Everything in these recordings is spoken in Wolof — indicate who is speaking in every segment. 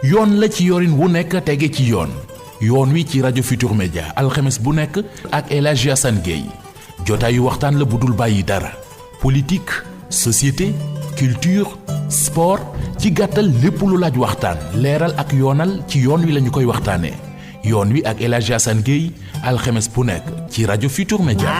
Speaker 1: yoon la ci yorin wu nekk tege ci yoon wi ci rajo Futur Média alxames bu nekk ak El Hadji Assane Gueye jotaayu waxtaan la bu dul bàyyi dara politique société culture sport ci gàttal lépp lu laaj waxtaan leeral ak yoonal ci yoon wi lañu koy waxtaanee yoon wi ak El Hadji Assane Gueye alxames bu nekk ci rajo Futur Média.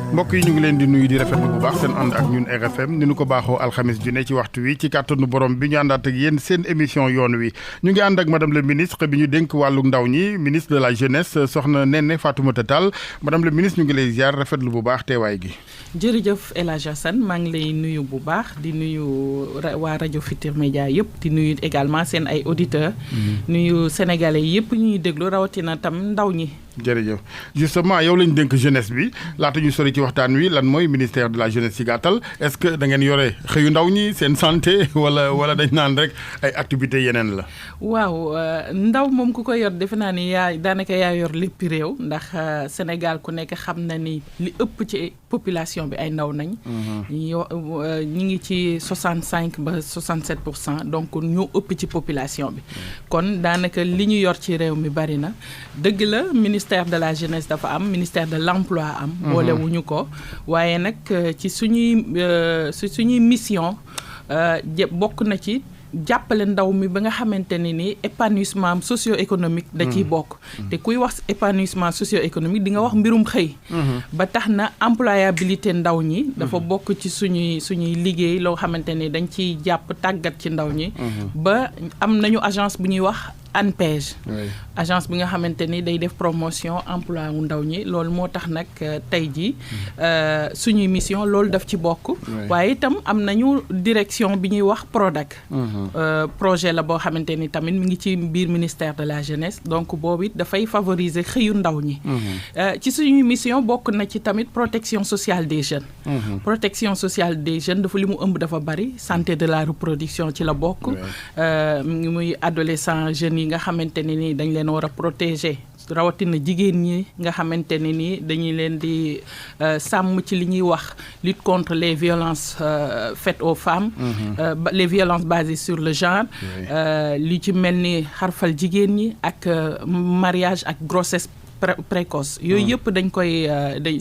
Speaker 2: mbokk yi ñu ngi leen di nuyu di rafetlu bu baax seen ànd ak ñun RFM ni ñu ko baaxoo alxames ju ne ci waxtu wi ci kàttanu borom bi ñu àndaat ak yéen seen émission yoon wi ñu ngi ànd ak madame le ministre bi ñu dénk wàllu ndaw ñi ministre de la jeunesse soxna Néné Fatoumata Tall madame le ministre ñu ngi lay ziar rafetlu bu baax teewaay gi.
Speaker 3: jërëjëf El Hadji Assane maa ngi lay nuyu bu baax di nuyu waa rajo Futur Média yëpp di nuyu également seen ay auditeurs. nuyu sénégalais yëpp ñuy déglu rawatina tam ndaw ñi.
Speaker 2: jërëjëf justement yow lañ dénk jeunesse bi laata ñu sori ci waxtaan wi lan mooy ministère de la jeunesse ci gàttal est-ce que da ngeen yore xëyu ndaw ñi seen santé wala dañ naan rek ay activités yeneen la.
Speaker 3: waaw ndaw moom ku ko yor defe naa ni daanaka yaa yor lépp réew ndax Sénégal ku nekk xam na ni li ëpp ci population bi ay ndaw nañ. ñi ngi ci 65 ba 67% donc ñoo ëpp ci population bi. kon daanaka li ñu yor ci réew mi bari na dëgg la ministère de la jeunesse dafa am ministère de l'emploi am. boolewuñu ko waaye nag ci suñuy mission bokk na ci. jàppale ndaw mi ba nga xamante ne ni épanouissement socio-économique da ciy bokk te kuy wax épanouissement socio-économique di nga wax mbirum xëy ba tax na employabilité ndaw ñi dafa bokk ci suñuy liggéey loo xamante ni dañ ciy jàpp tàggat ci ndaw ñi ba am nañu agence bu ñuy wax ANPEJ agence bi nga xamante ni day def promotion emploi wu ndaw ñi loolu moo tax nag tey jii suñuy mission loolu daf ci bokk waaye itam am nañu direction bi ñuy wax PRODAC projet la boo xamante ni tamit mi ngi ci biir ministère de la jeunesse donc boobu it dafay favoriser xëyu ndaw ñi ci suñuy mission bokk na ci tamit protection sociale des jeunes protection sociale des jeunes dafa li mu ëmb dafa bari santé de la reproduction ci la bokk muy adolescent jeunes yi nga xamante ne ni dañ leen war a protéger rawatina jigéen ñi nga xamante ne ni dañuy leen di sàmm ci li ñuy wax lutte contre les violences faites aux femmes les violences basées sur le genre li ci mel ni xarfal jigéen ñi ak mariage ak grossesse précoce yooyu yëpp dañ koy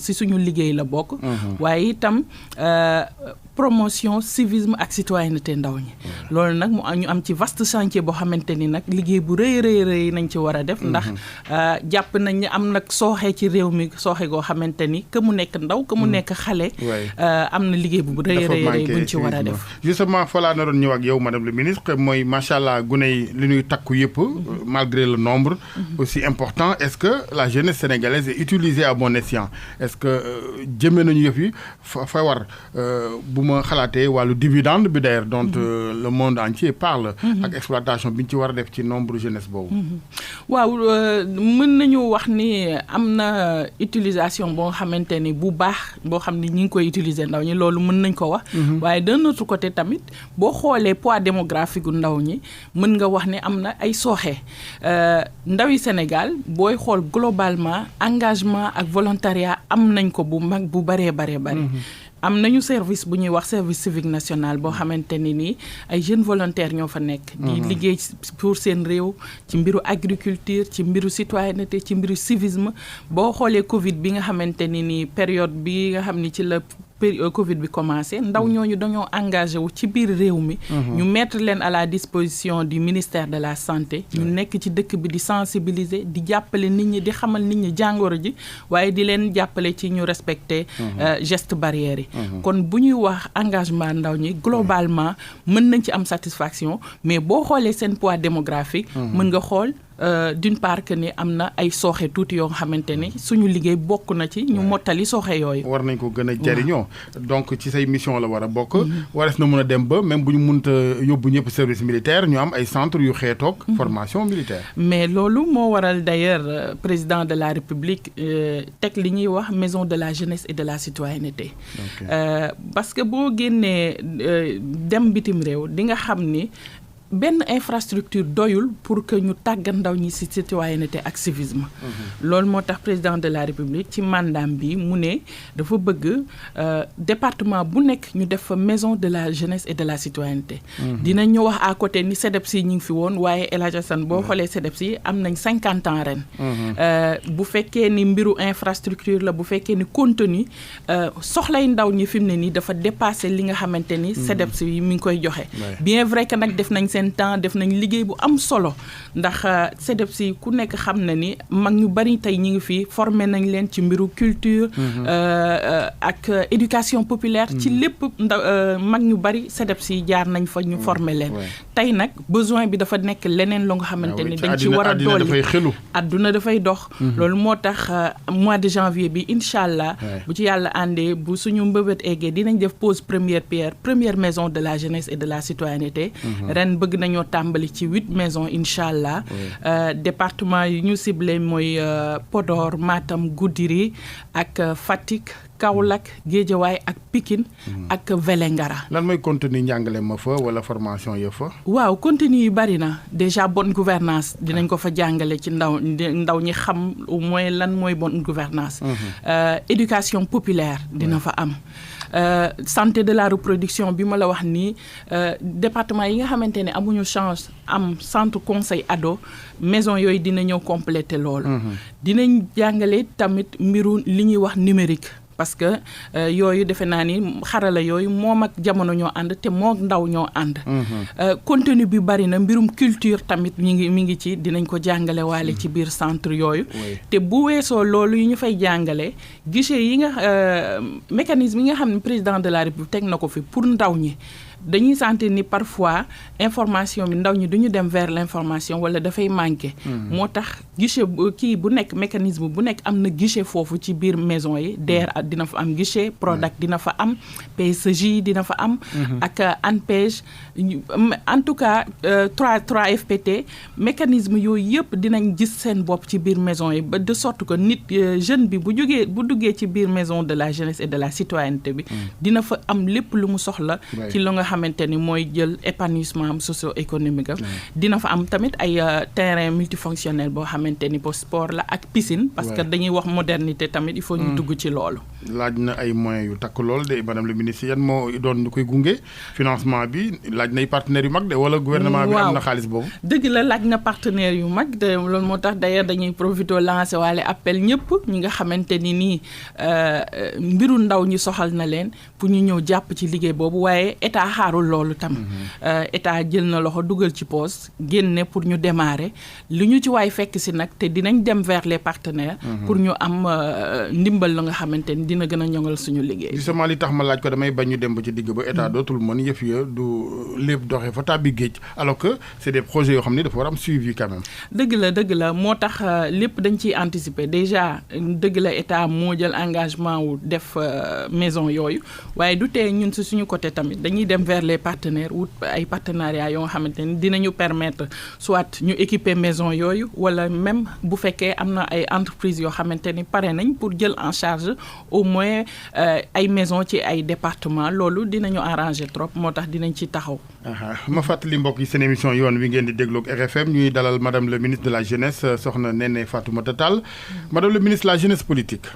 Speaker 3: ci suñu liggéey la bokk waaye itam promotion civisme ak citoyenneté ndaw ñi loolu nag ñu am ci vaste chantier boo xamante ni nag liggéey bu rëy nañ ci war a def ndax jàpp nañ ni am nag sooxe ci réew mi sooxe goo xamante ni que mu nekk ndaw que mu nekk xale am na liggéey bu rëy buñ ci war a def
Speaker 2: justement fa laa naroon ñëw ak yow madame le ministre mooy macha allah gune yi li ñuy takku yëpp malgré le nombre aussi important est-ce que la jeunesse sénégalaise est utilisée à bon escient est-ce que jëmee nañu yëf yi fa war ma xalaatee wàllu dividende bi d'ailleurs dont le monde entier parle ak exploitation bi ñu ci war a def ci nombre jeunesse boobu
Speaker 3: waaw mën nañu wax ni am na utilisation boo xamante ni bu baax boo xam ni ñi ngi koy utiliser ndaw ñi loolu mën nañ ko wax waaye d'un autre côté tamit boo xoolee poids démographique gu ndaw ñi mën nga wax ne am na ay sooxe ndaw yi Sénégal booy xool globalement engagement ak volontariat am nañ ko bu mag bu baree am nañu service bu ñuy wax service civique national boo xamante ni nii ay jeunes volontaires ñoo fa nekk di liggéey pour seen réew ci mbiru agriculture ci mbiru citoyenneté ci mbiru civisme boo xoolee Covid bi nga xamante ni nii période bi nga xam ni ci la Covid bi commencé ndaw ñooñu dañoo engagé wu ci biir réew mi ñu mettre leen à la disposition du ministère de la santé ñu nekk ci dëkk bi di sensibiliser di jàppale nit ñi di xamal nit ñi jàngoro ji waaye di leen jàppale ci ñu respecter gestes barrières yi kon bu ñuy wax engagement ndaw ñi globalement mën nañ ci am satisfaction mais boo xoolee seen poids démographique mën nga xool d'une part que ni am na ay sooxe tuuti yoo xamante ni suñu liggéey bokk na ci ñu mottali sooxe yooyu
Speaker 2: war nañ ko gën a jariñoo donc ci say mission la war a bokk wares na mën a dem ba même bu ñu mënta yóbbu ñëpp service militaire ñu am ay centre yu xeetoog formation militaire
Speaker 3: mais loolu moo waral d'ailleurs président de la République teg li ñuy wax maison de la jeunesse et de la citoyenneté parce que boo génnee dem bitim réew di nga xam ni benn infrastructure doyul pour que ñu tàggat ndaw ñi ci citoyenneté ak civisme. loolu moo tax président de la République ci mandaam bi mu ne dafa bëgg département bu nekk ñu def fa maison de la jeunesse et de la citoyenneté. dinañ ñu wax à côté ni CEDEPS yi ñu ngi fi woon waaye El Hadj Assane boo xoolee CEDEPS yi am nañ 50 ans ren. bu fekkee ni mbiru infrastructure la bu fekkee ni contenu soxlay ndaw ñi fi mu ne nii dafa dépassé li nga xamante ni CEDEPS yi mi ngi koy joxe. bien vrai que nag def nañ seen temps def nañ liggéey bu am solo ndax CEDEPS yi ku nekk xam na ni mag ñu bari tey ñi ngi fi formé nañ leen ci mbiru culture ak éducation populaire ci lépp mag ñu bari CEDEPS yi jaar nañ fa ñu formé leen tey nag besoin bi dafa nekk leneen lu nga xamante ni dañ ci war a dolli àdduna dafay dox loolu moo tax mois de janvier bi incha allah bu ci yàlla àndee bu suñu mbëbët eggee dinañ def pose première pierre première maison de la jeunesse et de la citoyenneté ren bëgg nañoo tàmbali ci 8 maisons incha allah département yi ñu ciblé mooy Podor Matam Goudiri ak Fatick Kaolack Guédiawaye ak Pikine ak Vélingara.
Speaker 2: lan mooy contenu njàngale ma fa wala formation ya fa.
Speaker 3: waaw contenu yi bari na déjà bonne gouvernance dinañ ko fa jàngale ci ndaw ñi xam au moins lan mooy bonne gouvernance éducation populaire dina fa am. Santé de la reproduction bi ma la wax nii département yi nga xamante ne amuñu chance am centre conseil ado maison yooyu dina ñëw compléter loolu. dinañ jàngale tamit mbiru li ñuy wax numérique. parce que yooyu defe naa ni xarala yooyu moom ak jamono ñoo ànd te moo ndaw ñoo ànd. contenu bi bari na mbirum culture tamit mi ngi ci dinañ ko jàngale waale ci biir centre yooyu. te bu weesoo loolu yi ñu fay jàngale guichet yi nga mécanisme yi nga xam ne président de la République teg na ko fi pour ndaw ñi. dañuy sentir ni parfois information bi ndaw ñi duñu dem vers l'information wala dafay manquer. moo tax guichet kii bu nekk mécanisme bu nekk am na guichet foofu ci biir maison yi DER dina fa am guichet Prodac dina fa am PSJ dina fa am ak ANPEJ en tout cas 3FPT mécanisme yooyu yëpp dinañ gis seen bopp ci biir maison yi ba de sorte que nit jeune bi bu duggee ci biir maison de la jeunesse et de la citoyenneté bi dina fa am lépp lu mu soxla ci lu nga xamante ni mooy jël épanouissement socio-économique dina fa am tamit ay terrain multifonctionnel boo xamante ni pour sport la ak piscine parce que dañuy wax modernité tamit il faut ñu dugg ci loolu
Speaker 2: laaj na ay moyens yu takk lool de madame le ministre yan moo doon ñu koy gunge financement bi laaj na ay partenaires yu mag de wala gouvernement bi am na xaalis boobu
Speaker 3: dëgg la laaj na partenaires yu mag de loolu moo tax d'ailleurs dañuy profité lancer waale appel ñëpp ñi nga xamante ni nii mbiru ndaw ñi soxal na leen pour ñu ñëw jàpp ci liggéey boobu waaye état xaarul loolu tam état jël na loxo dugal ci poste génne pour ñu démarrer li ñu ci waay fekk si nag te dinañ dem vers les partenaires pour ñu am ndimbal la nga xamante ni dina gën a ñoŋal suñu liggéey
Speaker 2: justement li tax ma laaj ko damay bañ ñu dem ba ci digg ba état dootul mën yëf ya du lépp doxee fa tàbbi géej alors que c'est des projets yoo xam ne dafa war am suivi quand même
Speaker 3: dëgg la moo tax lépp dañ ciy anticiper déjà dëgg la état moo jël engagement wu def maison yooyu waaye du tee ñun si suñu côté tamit dañuy dem vers les partenaires wut ay partenariats yoo nga xamante ni dinañu permettre soit ñu équiper maison yooyu wala même bu fekkee am na ay entreprises yoo xamante ni pare nañ pour jël en charge au moins ay maison ci ay département loolu dinañu arranger trop moo tax dinañ ci taxaw.
Speaker 2: ma fàttali mbokk yi seen émission yoon wi ngeen di déglu ak RFM ñuy dalal madame le ministre de la jeunesse soxna Néné Fatoumata Tall madame le ministre de la jeunesse politique.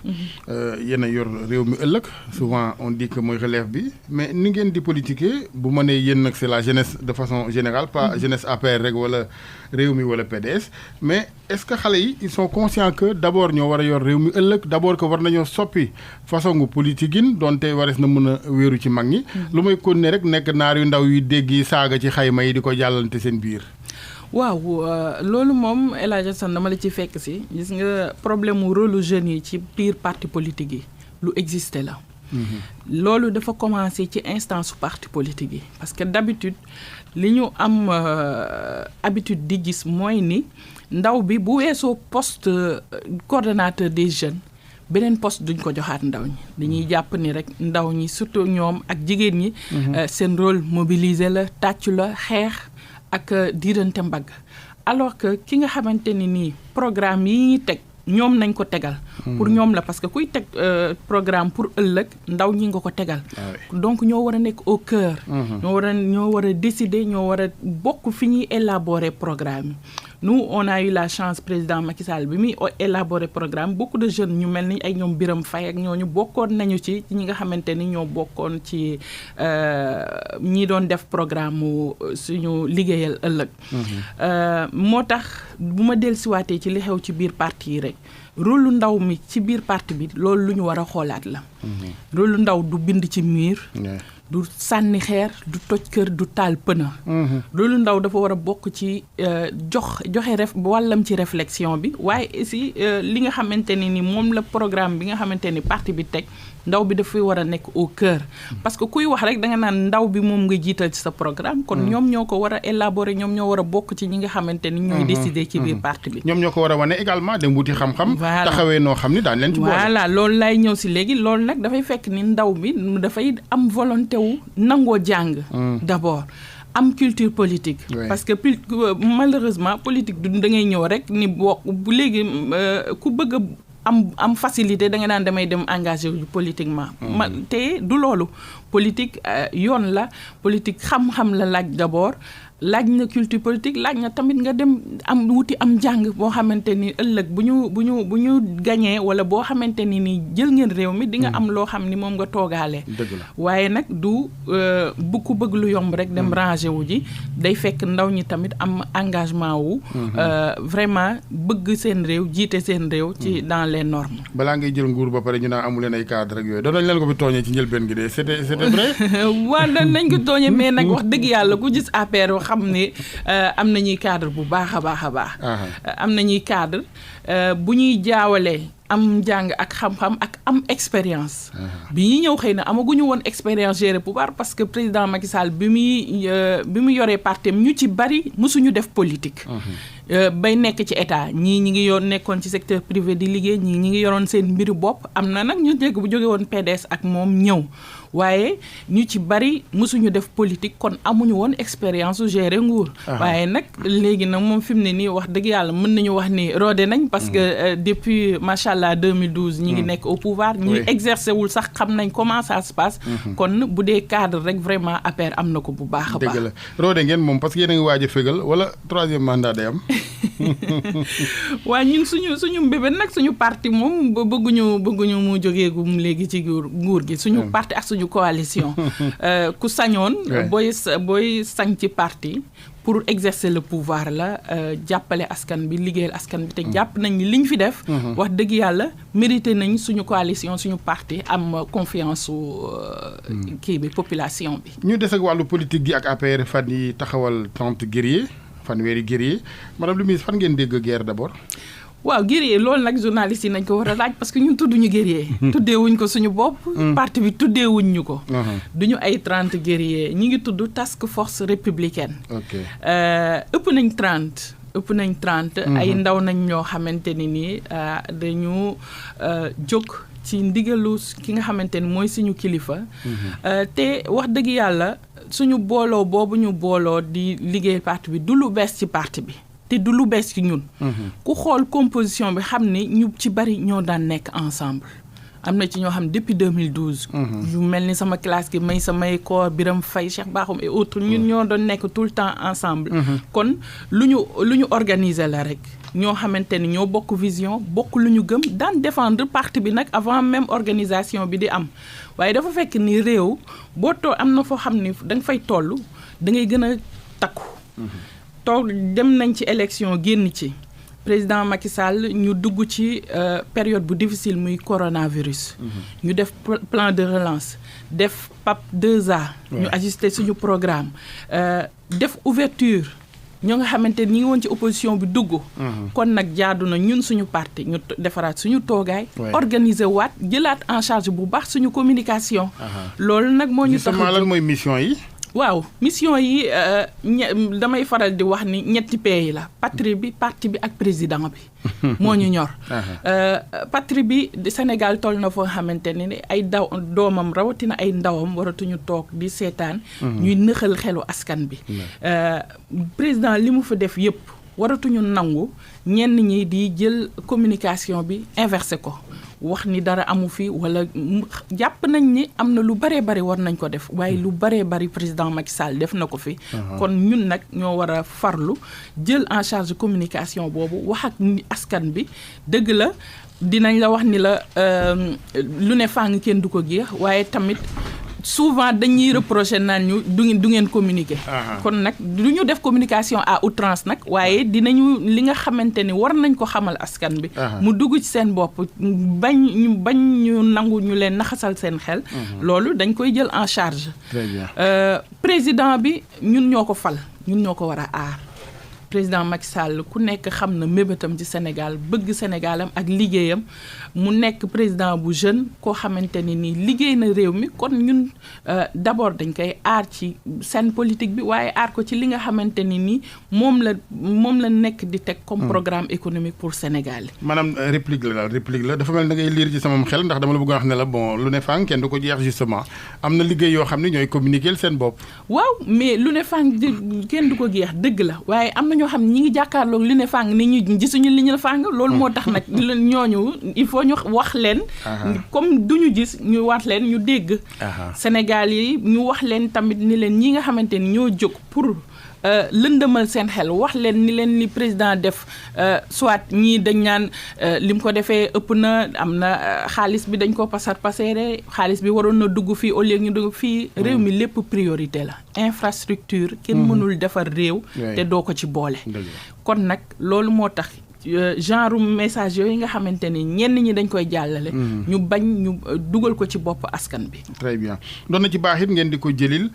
Speaker 2: yéen a yor réew mi ëllëg souvent on dit que mooy relève bi mais ni ngeen di politiquer bu ma nee yéen nag c'est la jeunesse de façon générale pas jeunesse APR rek wala réew mi wala PDS mais est-ce que xale yi ils sont conscients que d'abord ñoo war a yor réew mi ëllëg d'abord que war nañoo soppi façon gu politique yi donte warees na mën a wéeru ci mag ñi. lu may kon ne rek nekk naar yu ndaw yu dégg yi saaga ci xayma yi di ko jàllante seen biir.
Speaker 3: waaw loolu moom El Hadj Assane dama la ci fekk si gis nga problème mu rôle jeunes yi ci biir parti politique yi lu existé la. loolu dafa commencé ci instance parti politique yi parce que d'habitude li ñu am habitude di gis mooy ni ndaw bi bu weesoo poste coordonnateur des jeunes beneen poste duñ ko joxaat ndaw ñi dañuy jàpp ni rek ndaw ñi surtout ñoom ak jigéen ñi seen rôle mobiliser la tàccu la xeex ak diirante mbagg alors que ki nga xamante ni nii programme yi ñuy teg ñoom nañ ko tegal. pour ñoom la parce que kuy teg programme pour ëllëg ndaw ñi nga ko tegal. donc ñoo war a nekk au cœur. ñoo war a décider ñoo war a bokk fi ñuy élaborer programme yi. nous on a eu la chance président Macky Sall bi muy élaborer programme beaucoup de jeunes ñu mel ni ay ñoom Birame Faye ak ñooñu bokkoon nañu ci ñi nga xamante ni ñoo bokkoon ci ñi doon def programme mu suñu liggéeyal ëllëg. moo tax bu ma dellusiwaatee ci li xew ci biir parti yi rek rôle lu ndaw mi ci biir parti bi loolu lu ñu war a xoolaat la. rôle lu ndaw du bind ci mur. du sànni xeer du toj kër du taal pëna. loolu ndaw dafa war a bokk ci joxe wàllam ci réflexion bi waaye aussi li nga xamante ni moom la programme bi nga xamante ni parti bi teg ndaw bi dafay war a nekk au cœur. parce que kuy wax rek da nga naan ndaw bi moom nga jiital ci sa programme. kon ñoom ñoo ko war a élaborer ñoom ñoo war a bokk ci ñi nga xamante ni ñooy décider ci biir parti bi. ñoom
Speaker 2: ñoo ko war a wane également dem wuti xam-xam. taxawee noo xam ni daan leen ci boole.
Speaker 3: voilà loolu lay ñëw si léegi loolu nag dafay fekk ni ndaw bi dafay am volonté nangoo jàng d'abord am culture politique. parce que malheureusement politique du da ngay ñëw rek ni bu léegi ku bëgg am facilité da nga naan damay dem engagé wu politiquement. te du loolu politique yoon la politique xam-xam la laaj d'abord laaj na culture politique laaj na tamit nga dem wuti am jàng boo xamante ni ëllëg bu ñu gañee wala boo xamante ni jël ngeen réew mi di nga am loo xam ni moom nga toogaale.
Speaker 2: dëgg la
Speaker 3: waaye nag du bu ku bëgg lu yomb rek dem rangé wu ji day fekk ndaw ñi tamit am engagement wu. vraiment bëgg seen réew jiite seen réew. ci dans les normes.
Speaker 2: balaa ngay jël nguur ba pare ñu naan amu leen ay cadre rek yooyu doon nañ leen ko fi tooñee ci njëlbeen gi de c'était vrai.
Speaker 3: waaw nañ ko tooñee mais nag wax dëgg yàlla ku gis APR xam ne am nañuy cadre bu baax a baax a baax. am nañuy cadre bu ñuy jaawalee am njàng ak xam-xam ak am expérience. bi ñuy ñëw xëy na amaguñu woon expérience gérer pouvoir parce que président Macky Sall bi mu yoree parti ñu ci bari mësuñu def politique. bay nekk ci état ñii ñi ngi nekkoon ci secteur privé di liggéey ñii ñi ngi yoroon seen mbiru bopp am na nag ñu dégg bu jóge woon PDS ak moom ñëw waaye ñu ci bari mësuñu def politique kon amuñu woon expérience su gérer nguur. waaye nag léegi nag moom fi mu ne nii wax dëgg yàlla mën nañu wax ni roode nañ. parce que depuis macha allah 2012. ñi ngi nekk au pouvoir. ñi exercer wul sax xam nañ comment ça se passe. kon bu dee cadre rek vraiment APR am na ko bu baax a baax.
Speaker 2: dëgg la roode ngeen moom parce que yéen a ngi waaj a fégal wala troisième mandat day am.
Speaker 3: waaw ñun suñu mbébét nag suñu parti moom bëgguñu mu jógeegum léegi ci nguur gi suñu parti ak suñu coalition. ku sañoon booy sañ ci parti pour exercer le pouvoir la jàppale askan bi liggéeyal askan bi te jàpp nañ ni liñ fi def. wax dëgg yàlla mérité nañ suñu coalition suñu parti am confiance su kii bi population bi.
Speaker 2: ñu des ak wàllu politique gi ak APR fan yi taxawal 30 guerriers fanweeri guerrier madame le ministre fan ngeen dégg guerre d'abord.
Speaker 3: waaw guerrier loolu nag journaliste yi nañ ko war a laaj parce que ñun tudduñu guerrier. tuddeewuñ ko suñu bopp. parti bi tuddeewuñ ñu ko. duñu ay 30 guerrier ñi ngi tudd task force républicaine. ëpp nañ 30. ay ndaw nañ ñoo xamante ni nii dañu jóg ci ndigalu ki nga xamante ni mooy suñu kilifa. te wax dëgg yàlla suñu booloo boobu ñu booloo di liggéey parti bi du lu bees ci parti bi. te du lu bees ci ñun. ku xool composition bi xam ni ñu ci bari ñoo daan nekk ensemble. am na ci ñoo xam depuis 2012. yu mel ni sama classe gi may samay koor Birame Faye Cheikh Bakhoum et autres ñun ñoo doon nekk tout le temps ensemble. kon lu ñu organiser la rek. ñoo xamante ni ñoo bokk vision bokk lu ñu gëm daan défendre parti bi nag avant même organisation bi di am waaye dafa fekk ni réew boo too am na foo xam ni da nga fay toll da ngay gën a takku. toog dem nañ ci élection génn ci président Macky Sall ñu dugg ci période bu difficile muy coronavirus. ñu def plan de relance def PAP 2A. ñu ajusté suñu programme def ouverture ñoo nga xamante ni ñi ngi woon ci opposition bi dugg. kon nag jaadu na ñun suñu parti ñu defaraat suñu toogaay. organiser waat jëlaat en charge bu baax suñu communication. loolu nag moo ñu tax
Speaker 2: lan mooy mission yi.
Speaker 3: waaw mission yi damay faral di wax ni ñetti pays la patrie bi parti bi ak président bi moo ñu ñor. patrie bi Sénégal toll na foo xamante ni ay doomam rawatina ay ndawam waratuñu toog di seetaan. ñuy nëxal xelu askan bi. président li mu fa def yëpp waratuñu nangu ñenn ñi di jël communication bi inversé ko wax ni dara amu fi wala jàpp nañ ni am na lu baree bari war nañ ko def waaye lu baree bari président Macky Sall def na ko fi. kon ñun nag ñoo war a farlu jël en charge communication boobu wax ak askan bi dëgg la dinañ la wax ni la lu ne fàng kenn du ko géex waaye tamit. souvent dañuy reprocher naan ñu du ngeen communiquer. kon nag du ñu def communication à outrance nag waaye dinañu li nga xamante ni war nañ ko xamal askan bi. mu dugg ci seen bopp bañ ñu nangu ñu leen naxasal seen xel. loolu dañ koy jël en charge.
Speaker 2: Très bien.
Speaker 3: Président bi ñun ñoo ko fal ñun ñoo ko war a aar. président Macky Sall ku nekk xam na mébétam ci Sénégal bëgg Sénégalam ak liggéeyam mu nekk président bu jeune koo xamante ni nii liggéey na réew mi kon ñun d'abord dañ koy aar ci scène politique bi waaye aar ko ci li nga xamante ni nii moom la nekk di teg comme programme économique pour Sénégal yi.
Speaker 2: maanaam réplique la dafa mel na ngay liir ci sama xel ndax dama la bëgg a wax ne la bon lu ne fang kenn du ko jeex justement am na liggéey yoo xam ne ñooy communiquer seen bopp.
Speaker 3: waaw mais lu ne fang kenn du ko jeex dëgg la waaye am na ñoo xam ne ñi ngi jàkkaarloog li ne fàng ni ñu gisuñu li ñu fàng loolu moo tax nag ñooñu il faut ñu wax leen comme duñu gis ñu wax leen ñu dégg Sénégal yi ñu wax leen tamit ni leen ñi nga xamante ni ñoo jóg pour lëndëmal seen xel wax leen ni leen li président def soit ñii dañ naan lim ko defee ëpp na am na xaalis bi dañ ko passeere xaalis bi waroon na dugg fii au lieu ñu dugg fii réew mi lépp priorité la infrastructure kenn mënul defar réew te doo ko ci boole kon nag loolu moo tax genre message yooyu nga xamante ni ñenn ñi dañ koy jàllale ñu bañ ñu dugal ko ci bopp askan bi.
Speaker 2: Très bien doon na ci baax it ngeen di ko jëlil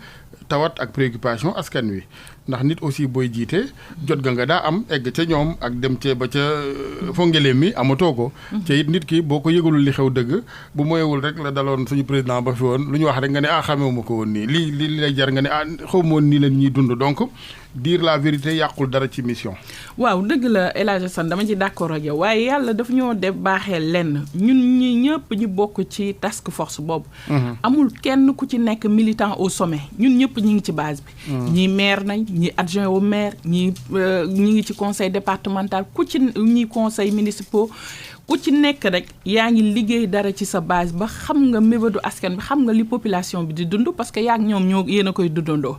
Speaker 2: tawat ak préoccupation askan wi ndax nit aussi booy jiite jot ga nga daa am egg ca ñoom ak dem ca ba ca fongeleem mi amatoo ko ca it nit ki boo ko yëgalul li xew dëgg bu moyewul rek la daloon suñu président ba fi woon lu ñu wax rek nga ne xamewuma ko woon nii li lay jar nga ne xawma woon nii leen ñuy dund donc dire la vérité yàqul dara ci mission.
Speaker 3: waaw dëgg la El Hadj Assane dama ci d'accord ak yow waaye yàlla daf ñoo def baaxee lenn ñun ñi ñëpp ñu bokk ci task force boobu amul kenn ku ci nekk militant au sommet ñun ñëpp ñi ngi ci base bi ñii maire nañ ñi adjoint au maire ñi ngi ci conseil départemental ku ci ñi conseil municipaux ku ci nekk rek yaa ngi liggéey dara ci sa base ba xam nga mébétu askan bi xam nga li population bi di dund parce que yaa ak ñoom yéen a koy dundandoo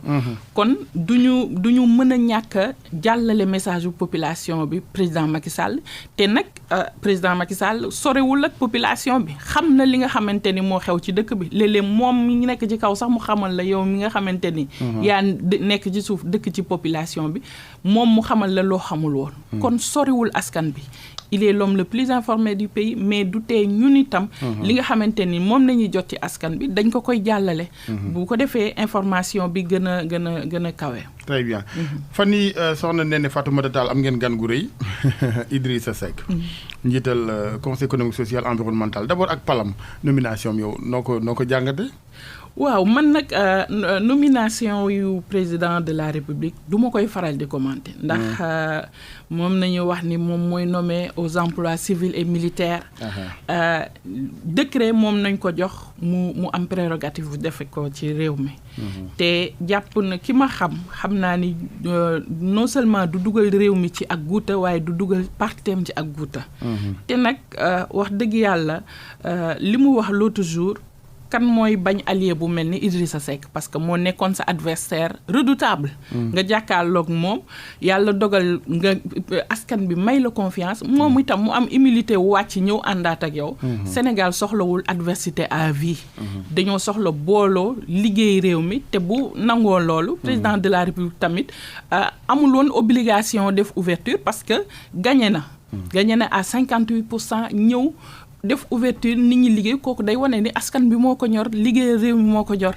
Speaker 3: kon duñu mën a ñàkk a jàllale message bu population bi président Macky Sall te nag président Macky Sall sorewul ak population bi xam na li nga xamante ni moo xew ci dëkk bi léeg-léeg moom mi ngi nekk ci kaw sax mu xamal la yow mi nga xamante ni yaa nekk ci suuf dëkk ci population bi moom mu xamal la loo xamul woon kon sorewul askan bi il est l'homme le plus informé du pays mais du tee ñun itam li nga xamante ni moom la ñuy jot ci askan bi dañ ko koy jàllale bu ko defee information bi gën a kawe.
Speaker 2: Très bien fan yi soxna Néné Fatoumata Tall am ngeen gan gu rëy Idrissa Seck njiital conseil économique social environnemental d'abord ak palam nomination yow noo ko jàngate.
Speaker 3: waaw man nag nomination yu président de la république du ma koy faral di commenter ndax moom nañu wax ni moom mooy nommé aux emplois civils et militaires décret moom nañ ko jox mu am prérogative bu defe ko ci réew mi te jàpp na ki ma xam naa ni non seulement du dugal réew mi ci ak guuta waaye du dugal partem ci ak guuta te nag wax dëgg yàlla li mu wax l'autre jour kan mooy bañ allié bu mel ni Idrissa Seck parce que moo nekkoon sa adversaire redoutable nga jàkkaarloog moom yàlla dogal nga askan bi may la confiance moom itam mu am humilité wàcc ñëw àndaat ak yow Sénégal soxlawul adversité à vie dañoo soxla booloo liggéey réew mi te bu nangoo loolu président de la République tamit amul woon obligation def ouverture parce que gagné na à 58% ñëw def ouverture nit ñi liggéey kooku day wane ni askan bi moo ko ñor liggéey réew mi moo ko ñor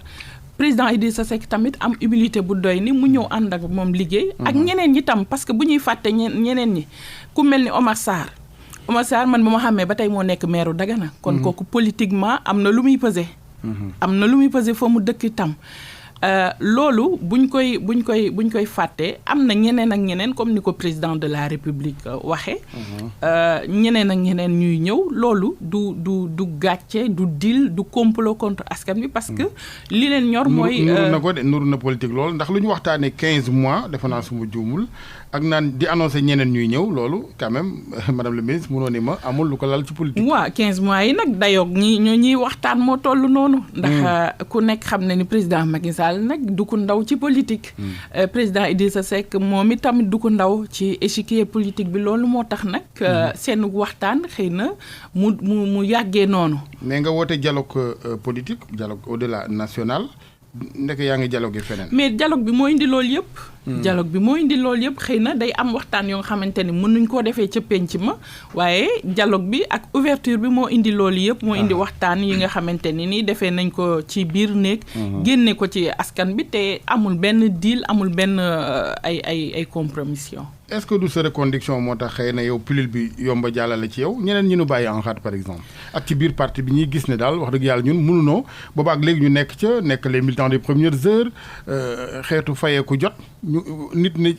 Speaker 3: président Idrissa Seck tamit am humilité bu doy ni mu ñëw ànd ak moom liggéey ak ñeneen ñi tam parce que bu ñuy fàtte ñeneen ñi ku mel ni Omar Sarr man ba ma xamee ba tey moo nekk maire Dagana kon kooku politiquement am na lu muy peser am na lu muy peser fa mu dëkk tam loolu buñ koy fàtte am na ñeneen ak ñeneen comme ni ko président de la République waxee. ñeneen ak ñeneen ñuy ñëw loolu du gàcce du deal du complot contre askan bi parce que li leen ñor mooy.
Speaker 2: nuru na politique loolu ndax lu ñu waxtaanee 15 mois defe naa su ma juumul ak naan di annoncé ñeneen ñuy ñëw loolu quand même madame la ministre mënoo ni ma amul lu ko lal ci politique.
Speaker 3: waaw 15 mois yi nag dayoog ñuy waxtaan moo toll noonu. ndax ku nekk xam na ni président Macky Sall nag du ko ndaw ci politique. président Idrissa Seck moom itamit du ko ndaw ci échiquier politique bi loolu moo tax nag. seen waxtaan xëy na mu yàggee noonu.
Speaker 2: mais nga woote dialogue politique dialogue au-delà national. ndek yaa ngi dialogue feneen.
Speaker 3: mais dialogue bi moo indi loolu yëpp. dialogue bi moo indi loolu yëpp xëy na day am waxtaan yoo nga xamante ni mënuñ koo defee ca penc ma waaye dialogue bi ak ouverture bi moo indi loolu yëpp. moo indi waxtaan yi nga xamante ni nii defee nañ ko ci biir néeg. génne ko ci askan bi te amul benn deal amul benn ay compromission.
Speaker 2: est-ce que du sa reconduction moo tax xëy na yow pilule bi yomba jàllale ci yow ñeneen ñi nu bàyyi en rade par exemple ak ci biir parti bi ñuy gis ne daal wax dëgg yàlla ñun mënunoo booba ak léegi ñu nekk les militants des premières heures xeetu fayeeku jot ñu nit ne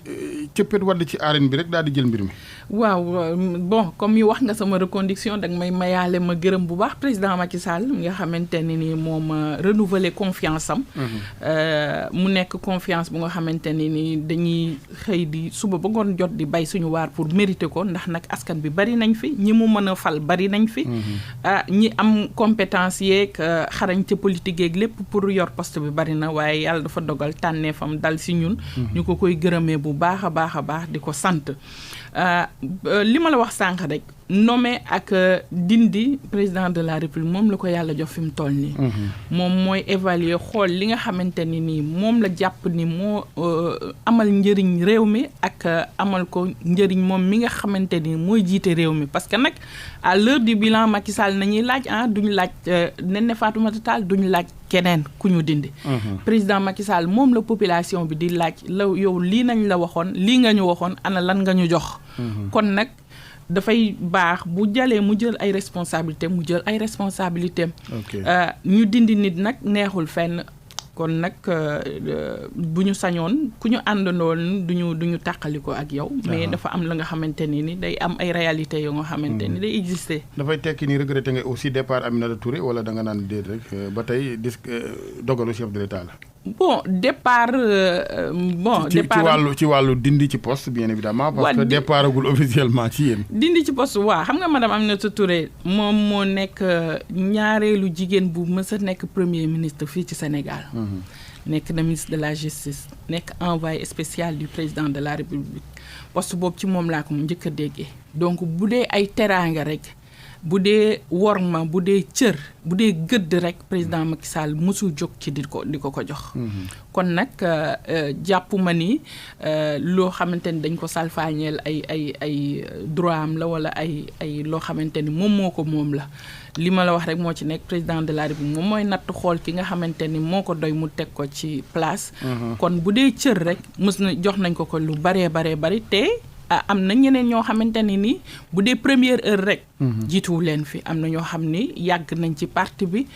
Speaker 2: cëppet wadd ci arène bi rek daal di jël mbir mi.
Speaker 3: waaw bon comme yu wax nga sama reconduction dag may mayaale ma gërëm bu baax président Macky Sall nga xamante ne ni moom renouveler confiance am. mu nekk confiance bu nga xamante ne ni dañuy xëy di suba ba ngoon jot di bay suñu waar pour mériter ko ndax nag askan bi bari nañ fi ñi mu mën a fal bari nañ fi. ñi am compétence yeeg xarañte politique yeeg lépp pour yor poste bi bari na waaye yàlla dafa dogal tànneefam dal si ñun. ñu ko koy gërëmee bu baax a baax di ko sant. li ma la wax sànq rek nommé ak dindi président de la République moom la ko yàlla jox fi mu toll nii. moom mooy évaluer xool li nga xamante ni nii moom la jàpp ni moo amal njëriñ réew mi ak amal ko njëriñ moom mi nga xamante ni mooy jiite réew mi parce que nag à l'heure du bilan Macky Sall nañuy laaj duñu laaj Néné Fatoumata Tall duñu laaj keneen ku ñu dindi. président Macky Sall moom la population bi di laaj la yow lii nañ la waxoon lii nga ñu waxoon ana lan nga ñu jox. kon nag dafay baax bu jalee mu jël ay responsabilités mu jël ay responsabilités ñu dindi nit nag neexul fenn kon nag bu ñu sañoon ku ñu àndandoon duñu tàqali ko ak yow. mais dafa am la nga xamante ni day am ay réalités yoo nga xamante ni day exister.
Speaker 2: dafay tekki ni regretté nga aussi départ Aminata Touré wala da nga naan déet rek ba tey dogalu chef de l'État la.
Speaker 3: bon départ
Speaker 2: ci wàllu dindi ci poste bien évidemment parce que départ agul officiellement ci yéen.
Speaker 3: dindi ci poste waaw xam nga madame Aminata Touré moom moo nekk ñaareelu jigéen bu mës a nekk premier ministre fii ci Sénégal. nekk na ministre de la justice nekk envoyé spécial du président de la République poste boobu ci moom laa ko njëkk a déggee donc bu dee ay teraanga rek. bu dee worma bu dee cër bu dee gëdd rek président Macky Sall mosul jóg ci di ko jox. kon nag jàpp ma ni loo xamante ni dañ ko salfaañeel ay droit am la wala ay loo xamante ni moom la. li ma la wax rek moo ci nekk président de la République moom mooy natt xool ki nga xamante ni moo ko doy mu teg ko ci place. kon bu dee cër rek jox nañ ko lu baree te. am na ñeneen ñoo xamante ne ni bu dee première heure rek. jiituwu leen fi am na ñoo xam ni yàgg nañ ci parti bi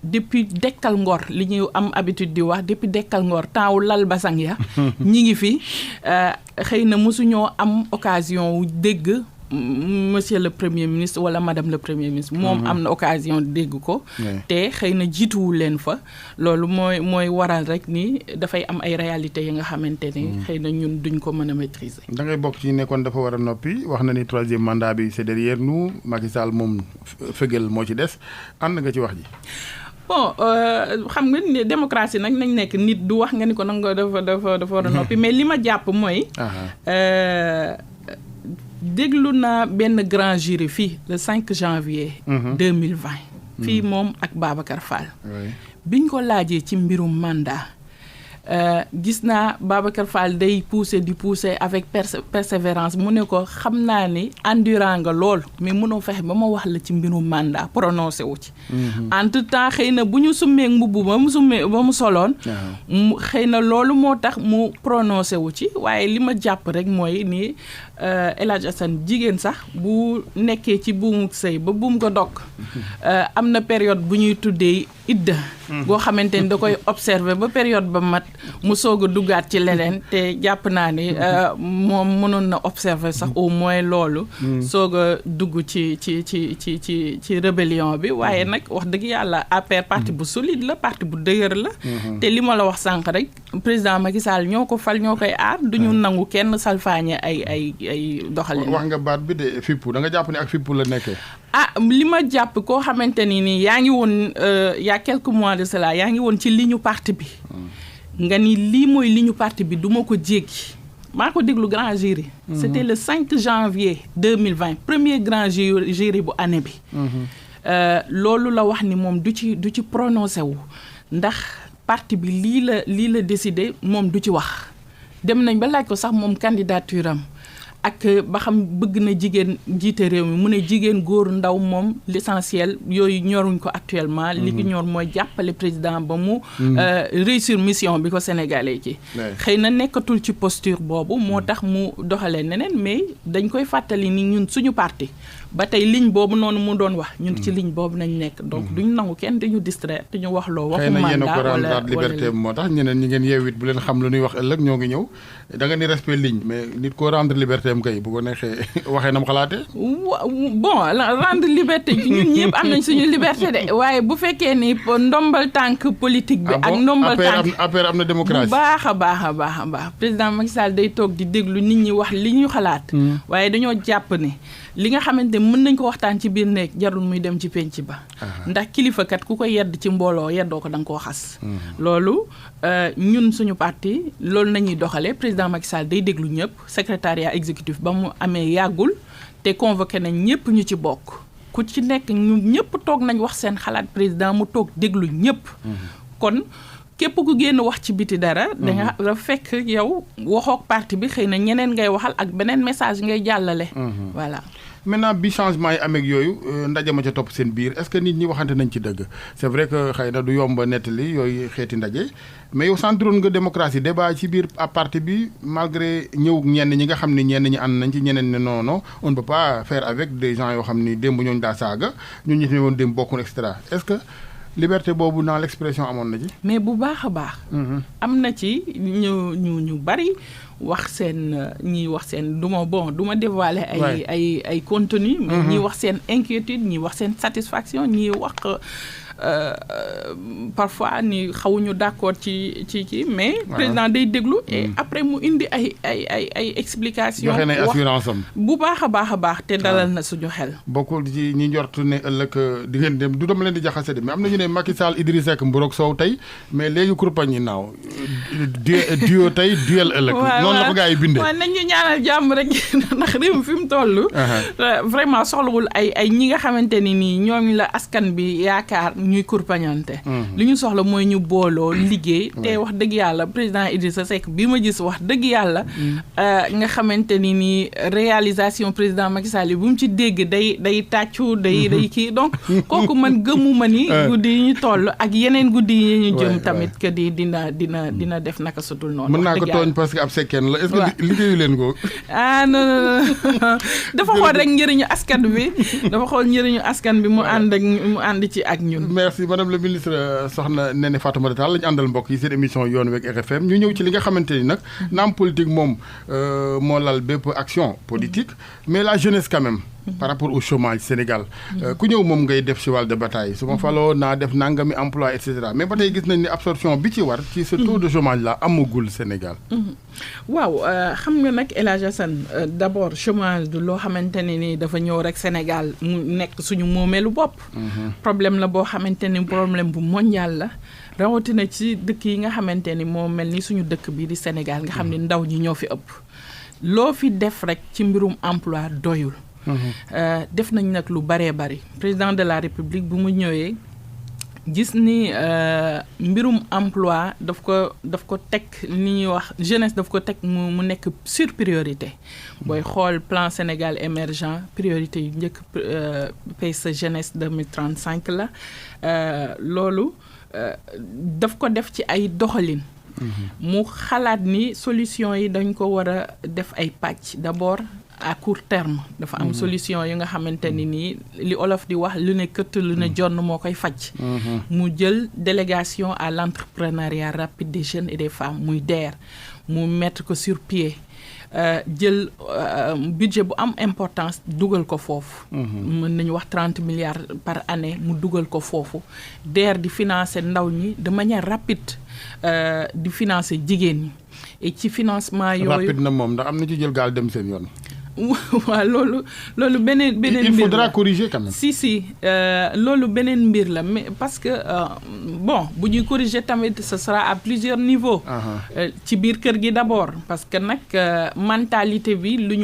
Speaker 3: depuis dekkal ngor li ñuy am habitude di wax depuis dekkal ngor taawu lal basang ya ñi ngi fi xëy na mosuñoo am occasion wu dégg monsieur le premier ministre wala madame le premier ministre. moom am na occasion dégg ko. te xëy na jiituwu leen fa. loolu mooy waral rek ni dafay am ay réalités yi nga xamante ni xëy na ñun duñ ko mën a maîtriser.
Speaker 2: da ngay bokk ci nekkoon dafa war a noppi wax na ni 3e mandat bi c'est derrière nous Macky Sall moom fëgal moo ci des ànd nga ci wax ji.
Speaker 3: bon xam nga ni démocratie nag nañ nekk nit du wax nga ni ko nag dafa war a noppi mais li ma jàpp mooy. déglu naa benn grand jury fii le 5 janvier 2020 fii moom ak Babacar Fall biñ ko laajee ci mbirum mandat gis naa Babacar Fall day pousser avec persévérance mu ne ko xam naa ni endurant nga lool mais mënoo fexe ba ma wax la ci mbirum mandat prononcé wu ci. entre temps xëy na bu ñu summee mbubb ba mu soloon. xëy na loolu moo tax mu prononcé wu ci waaye li ma jàpp rek mooy ni El Hadj Assane jigéen sax bu nekkee ci buumu sëy ba buum ko dog am na période bu ñuy tuddee idda goo xamante ni da koy observer ba période ba mat mu soog a duggaat ci leneen te jàpp naa ni moom mënoon na observer sax au moins loolu soog a dugg ci rébellion bi waaye nag wax dëgg yàlla APR parti bu solide la parti bu dëgër la te li ma la wax sànq rek président Macky Sall ñoo ko fal ñoo koy aar duñu nangu kenn salfaañe ay doxalin.
Speaker 2: wax nga baat bi de fippu da nga jàpp ne ak fippu la nekkee.
Speaker 3: li ma jàpp koo xamante ni yaa ngi woon y a quelques mois de cela yaa ngi woon ci ligne parti bi nga ni lii mooy ligne parti bi du ma ko jéggi maa ko déglu grand jury c'était le 5 janvier 2020 premier grand jury bu année bi loolu la wax ni moom du ci prononcé wu ndax parti bi lii la décidé moom du ci wax dem nañ ba laaj ko sax moom candidature am ak ba xam bëgg na jigéen jiite réew mi mu ne jigéen góor ndaw moom l'essentiel yooyu ñoruñ ko actuellement li ko ñor mooy jàppale président ba mu réussir mission bi ko sénégalais ci xëy na nekkatul ci posture boobu moo tax mu doxalee neneen mais dañ koy fàttali ni ñun suñu parti ba tey ligne boobu noonu mu doon wax ñun ci ligne boobu nañ nekk donc duñ nangu kenn dañu distraire dañu wax loo waxu mandat wala
Speaker 2: liberté moo tax ñeneen ñi ngeen yeewit bu leen xam lu ñuy wax ëllëg ñoo ngi ñëw da nga ni respect ligne mais nit ko rendre liberté am kay bu ko neexee waxee nam xalaate
Speaker 3: bon rendre liberté ñun ñëpp am nañ suñu liberté de waaye bu fekkee ni ndombal tànk politique bi ak ndombal tànk
Speaker 2: APR am na démocratie
Speaker 3: bu baax a baax président Macky Sall day toog di déglu nit ñi wax li ñu xalaat waaye dañoo jàpp ne li nga xamante mën nañ ko waxtaan ci biir nekk jarul muy dem ci penc ba ndax kilifa kat ku ko yedd ci mbooloo yeddoo ko da nga koo xas loolu ñun suñu parti loolu nañuy doxalee président Macky Sall day déglu ñëpp secrétariat exécutif ba mu amee yàggul te convoqué nañ ñëpp ñu ci bokk ku ci nekk ñu ñëpp toog nañ wax seen xalaat président mu toog déglu ñëpp kon képp ku génn wax ci biti dara danga fekk yow waxook parti bi xëy na ñeneen ngay waxal ak beneen message ngay jàllale voilà
Speaker 2: maintenant bi changement yi amee ak yooyu ndaje ma ca topp seen biir est-ce que nit ñi waxante nañ ci dëgg c'est vrai que xëy na du yomb nettali yooyu xeeti ndaje mais yow sentiroon nga démocratie débat ci biir parti bi malgré ñëw ñenn ñi nga xam ne ñenn ñi ànd nañ ci ñeneen ne non non on ne peut pas faire avec des gens yoo xam ni démb ñooñu daa saaga ñun ñi fi woon démb bokkun et cetera est-ce que liberté boobu dans l'expression amoon na ci.
Speaker 3: mais bu baax a baax. am na ci ñu bari wax seen ñiy wax seen du ma dévoiler ay contenu mais ñiy wax seen inquiétude ñiy wax seen satisfaction ñiy wax parfois ni xawuñu d'accord ci mais président day déglu et après mu indi ay explications
Speaker 2: joxe na assurance am
Speaker 3: bu baax a baax te dalal na suñu xel
Speaker 2: bokkul ci ñi njort ne ëllëg di ngeen dem du dama leen di jaxase de mais am na ñu ne Macky Sall Idrissa Seck mburoog soow tey mais léegi kurpañ ñi naaw duo tey duel ëllëg noonu la ko gars yi bindee
Speaker 3: waaw nañ ñu ñaanal jàmm rek ndax réew fi mu toll vraiment soxlawul ay ñi nga xamante ni nii ñoom la askan bi yaakaar ñuy kurpañante li ñu soxla mooy ñu booloo liggéey te wax dëgg yàlla président Idrissa Seck bi ma gis wax dëgg yàlla nga xamante ni nii réalisation président Macky Sall yi bu mu ci dégg day tàccu day kii donc kooku man gëmuma ni guddi yi ñu toll ak yeneen guddi yi ñu jëm tamit que dina def naka sudul noonu
Speaker 2: mën naa ko tooñ parce que ab sekkeen la est-ce que liggéeyu leen ko
Speaker 3: non dafa xool rek njëriñu askan bi dafa xool njëriñu askan bi mu ànd ci ak ñun.
Speaker 2: Merci madame la ministre soxna Néné Fatoumata Tall lañu àndal mbokk yi seen émission yoon week RFM ñu ñëw ci li nga xamante ni nag naam politique moom moo lal bépp action politique mais la jeunesse quand même par rapport au chômage Sénégal ku ñëw moom ngay def cheval de bataille su ma faloo naa def nangami emploi et cetera mais ba tey gis nañ ni absorption bi ci war ci ce taux de chômage la amagul Sénégal.
Speaker 3: waaw xam nga nag El Hadj Assane d'abord chômage du loo xamante ne ni dafa ñëw rek Sénégal mu nekk suñu moomeelu bopp. problème la boo xamante ni problème bu mondial la rawatina ci dëkk yi nga xamante ni moo mel ni suñu dëkk bii di Sénégal nga xam ne ndaw ñi ñoo fi ëpp loo fi def rek ci mbirum emploi doyul. def nañ nag lu baree bari président de la République bu mu ñëwee gis ni mbirum emploi daf ko teg ni ñuy wax jeunesse daf ko teg mu nekk sur priorité booy xool plan Sénégal émergent priorité yu njëkk PSE jeunesse 2035 la loolu daf ko def ci ay doxalin mu xalaat ni solution yi dañ ko war a def ay pàcc d'abord à court terme dafa am solution yi nga xamante ni nii li olof di wax lu ne këtt lu ne jonn moo koy faj mu jël délégation à l'entrepreneuriat rapide des jeunes et des femmes muy DER mu mettre ko sur pied jël budget bu am importance dugal ko foofu mën nañu wax 30 milliards par année mu dugal ko foofu DER di financer ndaw ñi de manière rapide di financer jigéen ñi et ci financement yooyu
Speaker 2: rapide na moom ndax am na ci jël gaal dem seen yoon
Speaker 3: waaw loolu beneen
Speaker 2: il faudra corriger quand même.
Speaker 3: si loolu beneen mbir la mais parce que bon bu ñuy corriger tamit ce sera à plusieurs niveaux. ci biir kër gi d'abord parce que nag mentalité bi lu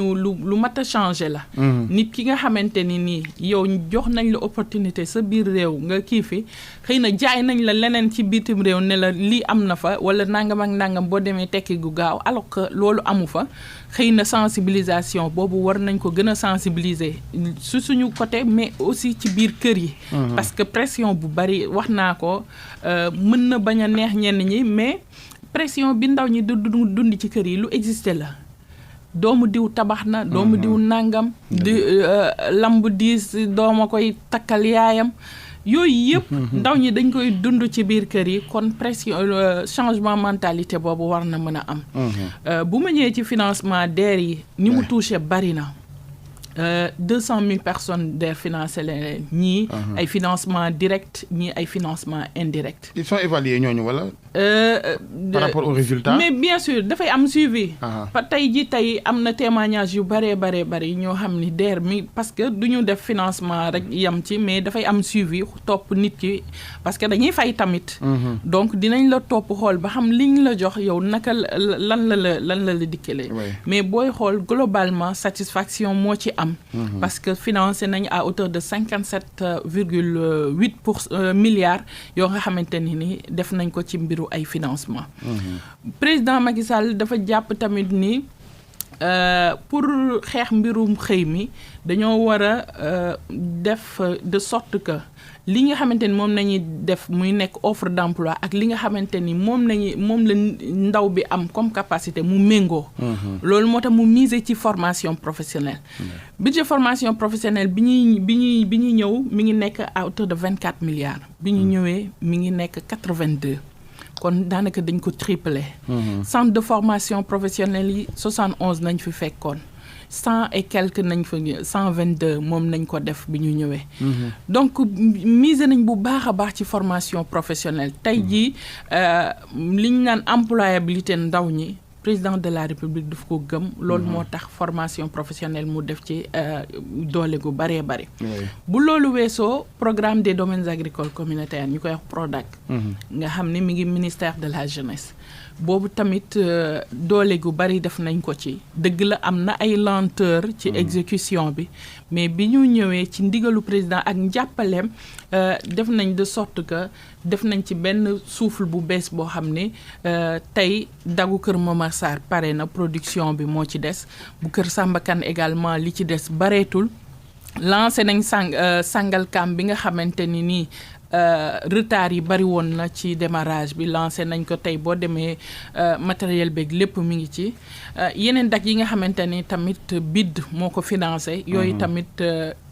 Speaker 3: mat a changer la. nit ki nga xamante ni nii yow jox nañ la opportunité sa biir réew nga kii fi xëy na jaay nañ la leneen ci bitim réew ne la lii am na fa wala nangam ak nangam boo demee tekki gu gaaw alors que loolu amu fa xëy na sensibilisation boobu war nañ ko gën a sensibiliser su suñu côté mais aussi ci biir kër yi. parce que pression bu bari wax naa ko mën na bañ a neex ñenn ñi mais pression bi ndaw ñi dund ci kër yi lu existé la. doomu diw tabax na doomu diw nangam di lamb diis dooma koy takkal yaayam yooyu yëpp ndaw ñi dañ koy dund ci biir kër yi kon pression changement mentalité boobu war na mën a am bu ma ñëwee ci financement DER yi ni mu touché bari na 200 000 personnes DER financé leen ñii ay financement direct ñii ay financement indirect.
Speaker 2: Ils sont évalués ñooñu wala par rapport aux résultats.
Speaker 3: mais bien sûr dafay am suivi. pa tey am na témoignage yu bari ñoo xam ni DER mi parce que du ñu def financement rek yam ci mais dafay am suivi topp nit ki parce que dañuy fay tamit. donc dinañ la topp xool ba xam liñ la jox yow naka lan la dikkalee. mais booy xool globalement satisfaction moo ci am. Parce que financé nañ à hauteur de 57,8 milliards yoo nga xamante ni def nañ ko ci mbiru ay financement président Macky Sall dafa jàpp tamit ni pour xeex mbirum xëy mi dañoo war a def de sorte que li nga xamante ni moom nañuy def muy nekk offre d'emploi ak li nga xamante ni moom la ndaw bi am comme capacité mu méngoo loolu moo tax mu miser ci formation professionnelle budget formation professionnelle bi ñuy ñëw mi ngi nekk à hauteur de 24 milliards bi ñu ñëwee mi ngi nekk 82 kon daanaka dañ ko tripler centre de formation professionnelle yi 71 nañ fi fekkoon 100 et quelques nañ fa 122 moom nañ ko def bi ñu ñëwee donc mise nañ bu baax a baax ci formation professionnelle tey jii li ñu naan employabilité ndaw ñi président de la république daf ko gëm loolu moo tax formation professionnelle mu def ci doole gu baree bari bu loolu weesoo programme des domaines agricoles communautaires ñu koy wax PRODAC nga xam ne mi ngi ministère de la jeunesse boobu tamit doole gu bari def nañ ko ci dëgg la am na ay lenteur ci exécution bi mais bi ñu ñëwee ci ndigalu président ak njàppaleem def nañ de sorte que def nañ ci benn souffle bu bees boo xam ne tey dagu Kër Momar Sarr pare na production bi moo ci des bu Kër Samba Kane également li ci des bareetul lancé nañ Sangalkam bi nga xamante ni nii retard yi bari woon na ci démarrage bi lancé nañ ko tey boo demee matériel beeg lépp mi ngi ci yeneen dak yi nga xamante ni tamit BID moo ko financé yooyu tamit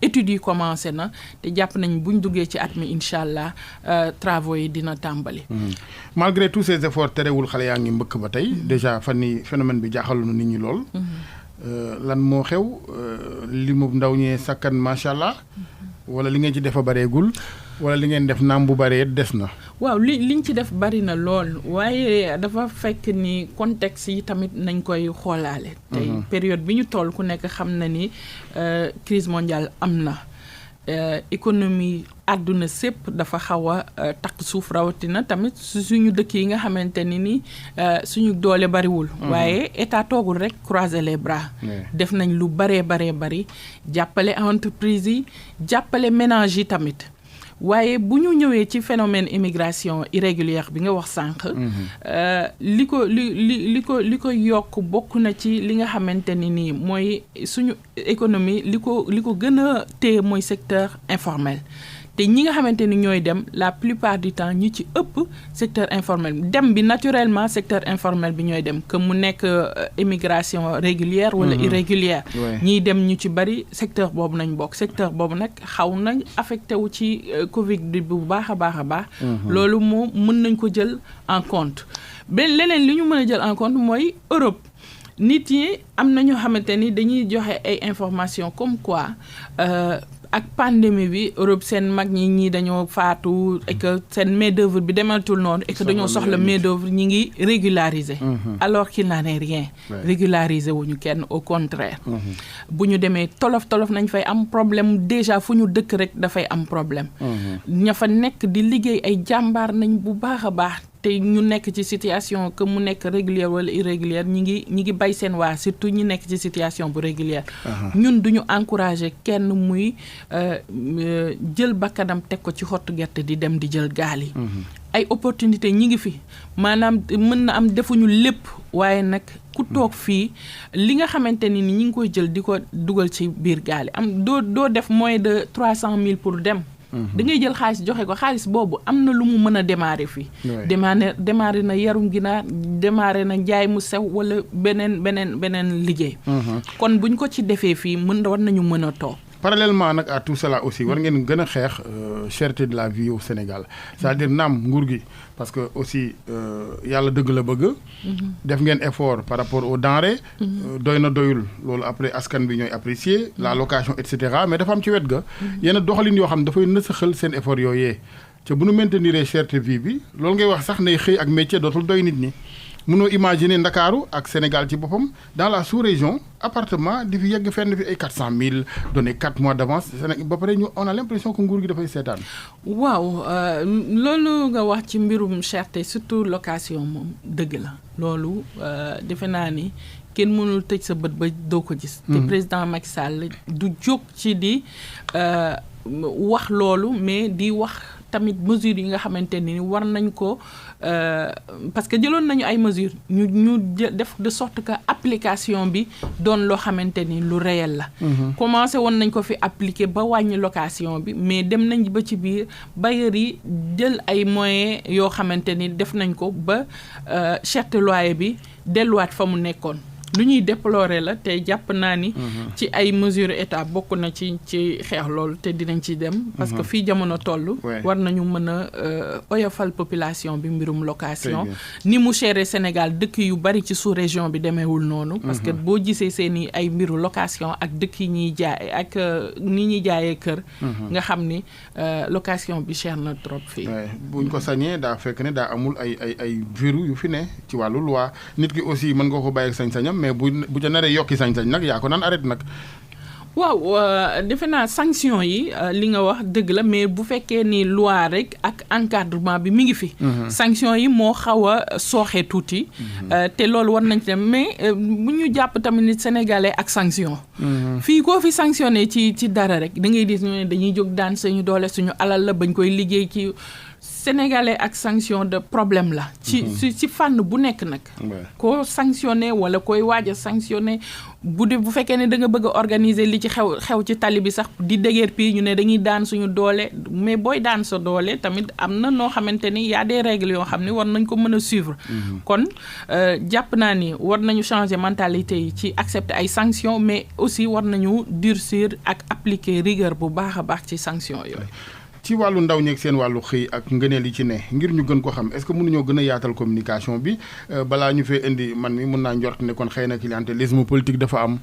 Speaker 3: études yi commencé na te jàpp nañ buñ duggee ci at mi incha allah travaux yi dina tàmbali.
Speaker 2: Malgré tous ces efforts terewul xale yaa ngi mbëkk ba tey déjà fan ni phénomène bi jaaxal na nit ñi lool. lan moo xew li mu ndaw ñee sakkan macha allah wala li ngeen ci defa bareegul wala li ngeen def naam bu baree des na.
Speaker 3: waaw liñ ci def bari na lool waaye dafa fekk ni contexte yi tamit nañ koy xoolaale. tey période bi ñu toll ku nekk xam na ni crise mondiale am na. économie àdduna sépp dafa xaw a takk suuf rawatina tamit suñu dëkk yi nga xamante ni suñu doole bariwul. waaye état toogul rek croiser les bras. def nañ lu bari jàppale entreprise yi jàppale ménage yi tamit. waaye bu ñu ñëwee ci phénomène immigration irrégulière bi nga wax sànq. li ko yokk bokk na ci li nga xamante ni mooy suñu économie li ko gën a téye mooy secteur informel te ñi nga xamante ni ñooy dem la plupart du temps ñu ci ëpp secteur informel dem bi naturellement secteur informel bi ñooy dem que mu nekk immigration régulière wala irrégulière ñiy dem ñu ci bari secteur boobu nañ bokk secteur boobu nag xaw nañ affecté wu ci Covid bi bu baax a baax loolu moom mën nañ ko jël en compte leneen li ñu mën a jël en compte mooy Europe nit yi am na ñoo xamante ni dañuy joxe ay informations comme quoi ak pandémie bi Europe seen mag ñi dañoo faatu et que seen main d'œuvre bi dematul noonu et que dañoo soxla main d'œuvre ñi ngi régulariser alors qu'il n'en est rien régulariser wuñu kenn au contraire bu ñu demee tolof nañ fay am problème déjà fu ñu dëkk rek dafay am problème ña fa nekk di liggéey ay jàmbaar nañ bu baax a baax te ñu nekk ci situation que mu nekk régulière wala irrégulière ñi ngi bay seen waa surtout ñi nekk ci situation bu régulière ñun duñu encourager kenn muy jël bakkanam teg ko ci xottu gerte di dem di jël gaal yi ay opportunité ñi ngi fi maanaam mën na am defuñu lépp waaye nag ku toog fii li nga xamante ni ñi ngi koy jël di ko dugal ci biir gaal yi am doo def moins de 300 000 pour dem da ngay jël xaalis joxe ko xaalis boobu am na lu mu mën a démarrer fii démarrer na yarum ginaar démarrer na njaay mu sew wala beneen liggéey kon buñ ko ci defee fii war nañu mën a toog
Speaker 2: parallèlement nag à tout cela aussi war ngeen gën a xeex cherté de la vie au Sénégal c'est-à-dire naam nguur gi parce que aussi yàlla dëgg la bëgg def ngeen effort par rapport aux denrées doy na doyul loolu après askan bi ñooy apprécier la location et cetera mais dafa am ci wet ga yenn doxalin yoo xam dafay nësaxal seen effort yooyee te bu nu maintenir cherté vie bi loolu ngay wax sax ne xëy ak métier dootul doy nit ñi mënoo imaginer Ndakaaru ak Sénégal ci boppam dans la sous-région appartement di fi yegg fenn fi ay 400 000 donné 4 mois d'avance ba pare ñu on a l'impression que nguur gi dafay seetaan.
Speaker 3: waaw loolu nga wax ci mbirum cherté surtout location moom dëgg la loolu defe naa ni kenn mënul tëj sa bët ba doo ko gis. te président Macky Sall du jóg ci di wax loolu mais di wax tamit mesures yi nga xamante ni war nañ ko parce que jëloon nañu ay mesures ñu def de sorte que application bi doon loo xamante ni lu réel la. commencé woon nañ ko fi appliquer ba wàññi location bi mais dem nañ ba ci biir bailleurs yi jël ay moyens yoo xamante ni def nañ ko ba cherté loyer bi delluwaat fa mu nekkoon. lu ñuy déplorer la te jàpp naa ni ci ay mesures état bokk na ci xeex loolu te dinañ ci dem parce que fii jamono toll war nañu mën a oyofal population bi mbirum location ni mu chéré Sénégal dëkk yu bari ci sous-région bi demeewul noonu parce que boo gisee seeni ay mbiru location ak dëkk yi ñuy jaay ak ni ñuy jaayee kër nga xam ni location bi cher na trop fii
Speaker 2: buñ ko sañee daa fekk ne daa amul ay verrou yu fi ne ci wàllu loi nit ki aussi mën nga ko bàyyi ak sañ-sañam mais bu ca naree yokki sañ-sañ nag yaa ko naan arrête nag.
Speaker 3: waaw defe naa sanction yi li nga wax dëgg la mais bu fekkee ni loi rek ak encadrement bi mi ngi fi. sanction yi moo xaw a sooxee tuuti. te loolu war nañ ci dem mais bu ñu jàpp tamit nit sénégalais ak sanction. fii koo fi sanctionné ci dara rek da ngay gis ne dañuy jóg daan suñu doole suñu alal la bañ koy liggéey ci. Sénégalais ak sanction de problème la ci fànn bu nekk nag koo sanctionné wala koy waaj a sanctionné bu fekkee ne da nga bëgg a organiser li ci xew ci tali bi sax di dégeer pii ñu ne dañuy daan suñu doole mais booy daan sa doole tamit am na noo xamante ni y a des règles yoo xam ne war nañ ko mën a suivre kon jàpp naa ni war nañu changer mentalité yi ci accepter ay sanctions mais aussi war nañu durcir ak appliquer rigueur bu baax a baax ci sanctions yooyu
Speaker 2: ci wàllu ndaw ñeeg seen wàllu xëy ak ngëneel yi ci ne ngir ñu gën ko xam est-ce que mënuñoo gën a yaatal communication bi balaa ñu fee indi man mi mën naa njort ne kon xëy na clientélisme politique dafa am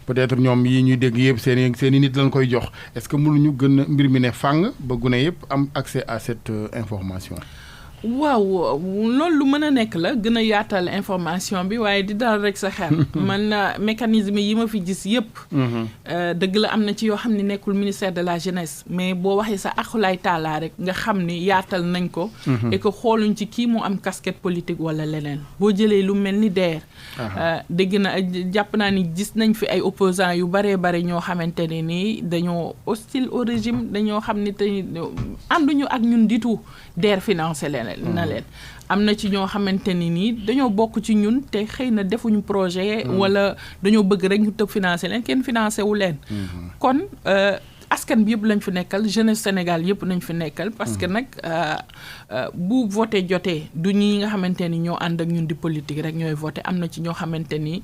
Speaker 2: peut-être ñoom yi ñuy dégg yëpp seen i nit lañ koy jox est-ce que mënuñu gën a mbir mi ne fàng ba gune yëpp am accès à cette information.
Speaker 3: waaw loolu lu mën a nekk la gën a yaatal information bi waaye di dal rek sa xel man mécanisme yi ma fi gis yëpp dëgg la am na ci yoo xam ne nekkul ministère de la jeunesse mais boo waxee sa axulaay taalaa rek nga xam ni yaatal nañ ko et que xooluñ ci kii mu am casquette politique wala leneen boo jëlee lu mel ni DER dégg na jàpp naa ni gis nañ fi ay opposants yu baree bare ñoo xamante ne nii dañoo hostile au régime dañoo xam ni te ànduñu ak ñun du tout DER financé leen na leen am na ci ñoo xamante ni nii dañoo bokk ci ñun te xëy na defuñu projet wala dañoo bëgg rek ñu tëb financé leen kenn financé wu leen kon askan bi yëpp lañ fi nekkal jeunesse Sénégal yëpp nañ fi nekkal parce que nag bu voté jotee du ñi nga xamante ni ñoo ànd ak ñun di politique rek ñooy voté am na ci ñoo xamante ni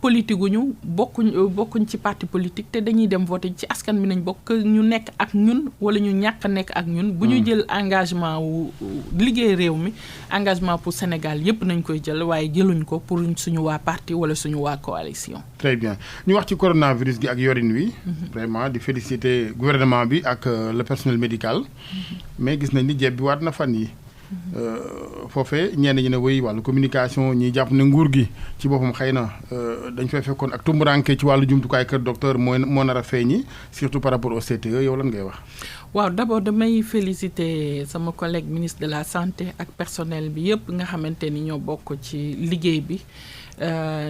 Speaker 3: politique guñu bokkuñ ci parti politique te dañuy dem voté ci askan bi nañ bokk ñu nekk ak ñun wala ñu ñàkk nekk ak ñun bu ñu jël engagement wu liggéey réew mi engagement pour Sénégal yëpp nañ koy jël waaye jëluñ ko pour suñu waa parti wala suñu waa coalition.
Speaker 2: Très bien ñu wax ci coronavirus gi ak yorin wi. Vraiment di féliciter gouvernement bi ak le personnel médical. Mais gis nañ ni jebbi waat na fan yi foofee ñenn ñi ne wéy wàllu communication ñi jàpp ne nguur gi ci boppam xëy na dañ fay fekkoon ak tumburanke ci wàllu jumtukaay kër docteur moo nar a feeñi surtout par rapport au CTE yow lan ngay wax.
Speaker 3: waaw d'abord damay féliciter sama collègue ministre de la santé ak personnel bi yëpp nga xamante ni ñoo bokk ci liggéey bi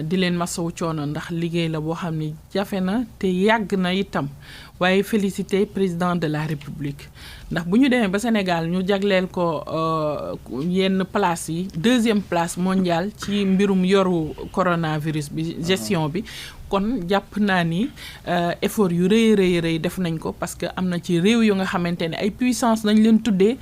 Speaker 3: di leen masawu coono ndax liggéey la boo xam ni jafe na te yàgg na itam waaye féliciter président de la République ndax bu ñu demee ba Sénégal ñu jagleel ko yenn place yi 2e place mondiale ci mbirum yoru coronavirus bi gestion bi kon jàpp naa ni effort yu rëy def nañ ko parce que am na ci réew yu nga xamante ne ay puissance nañ leen tuddee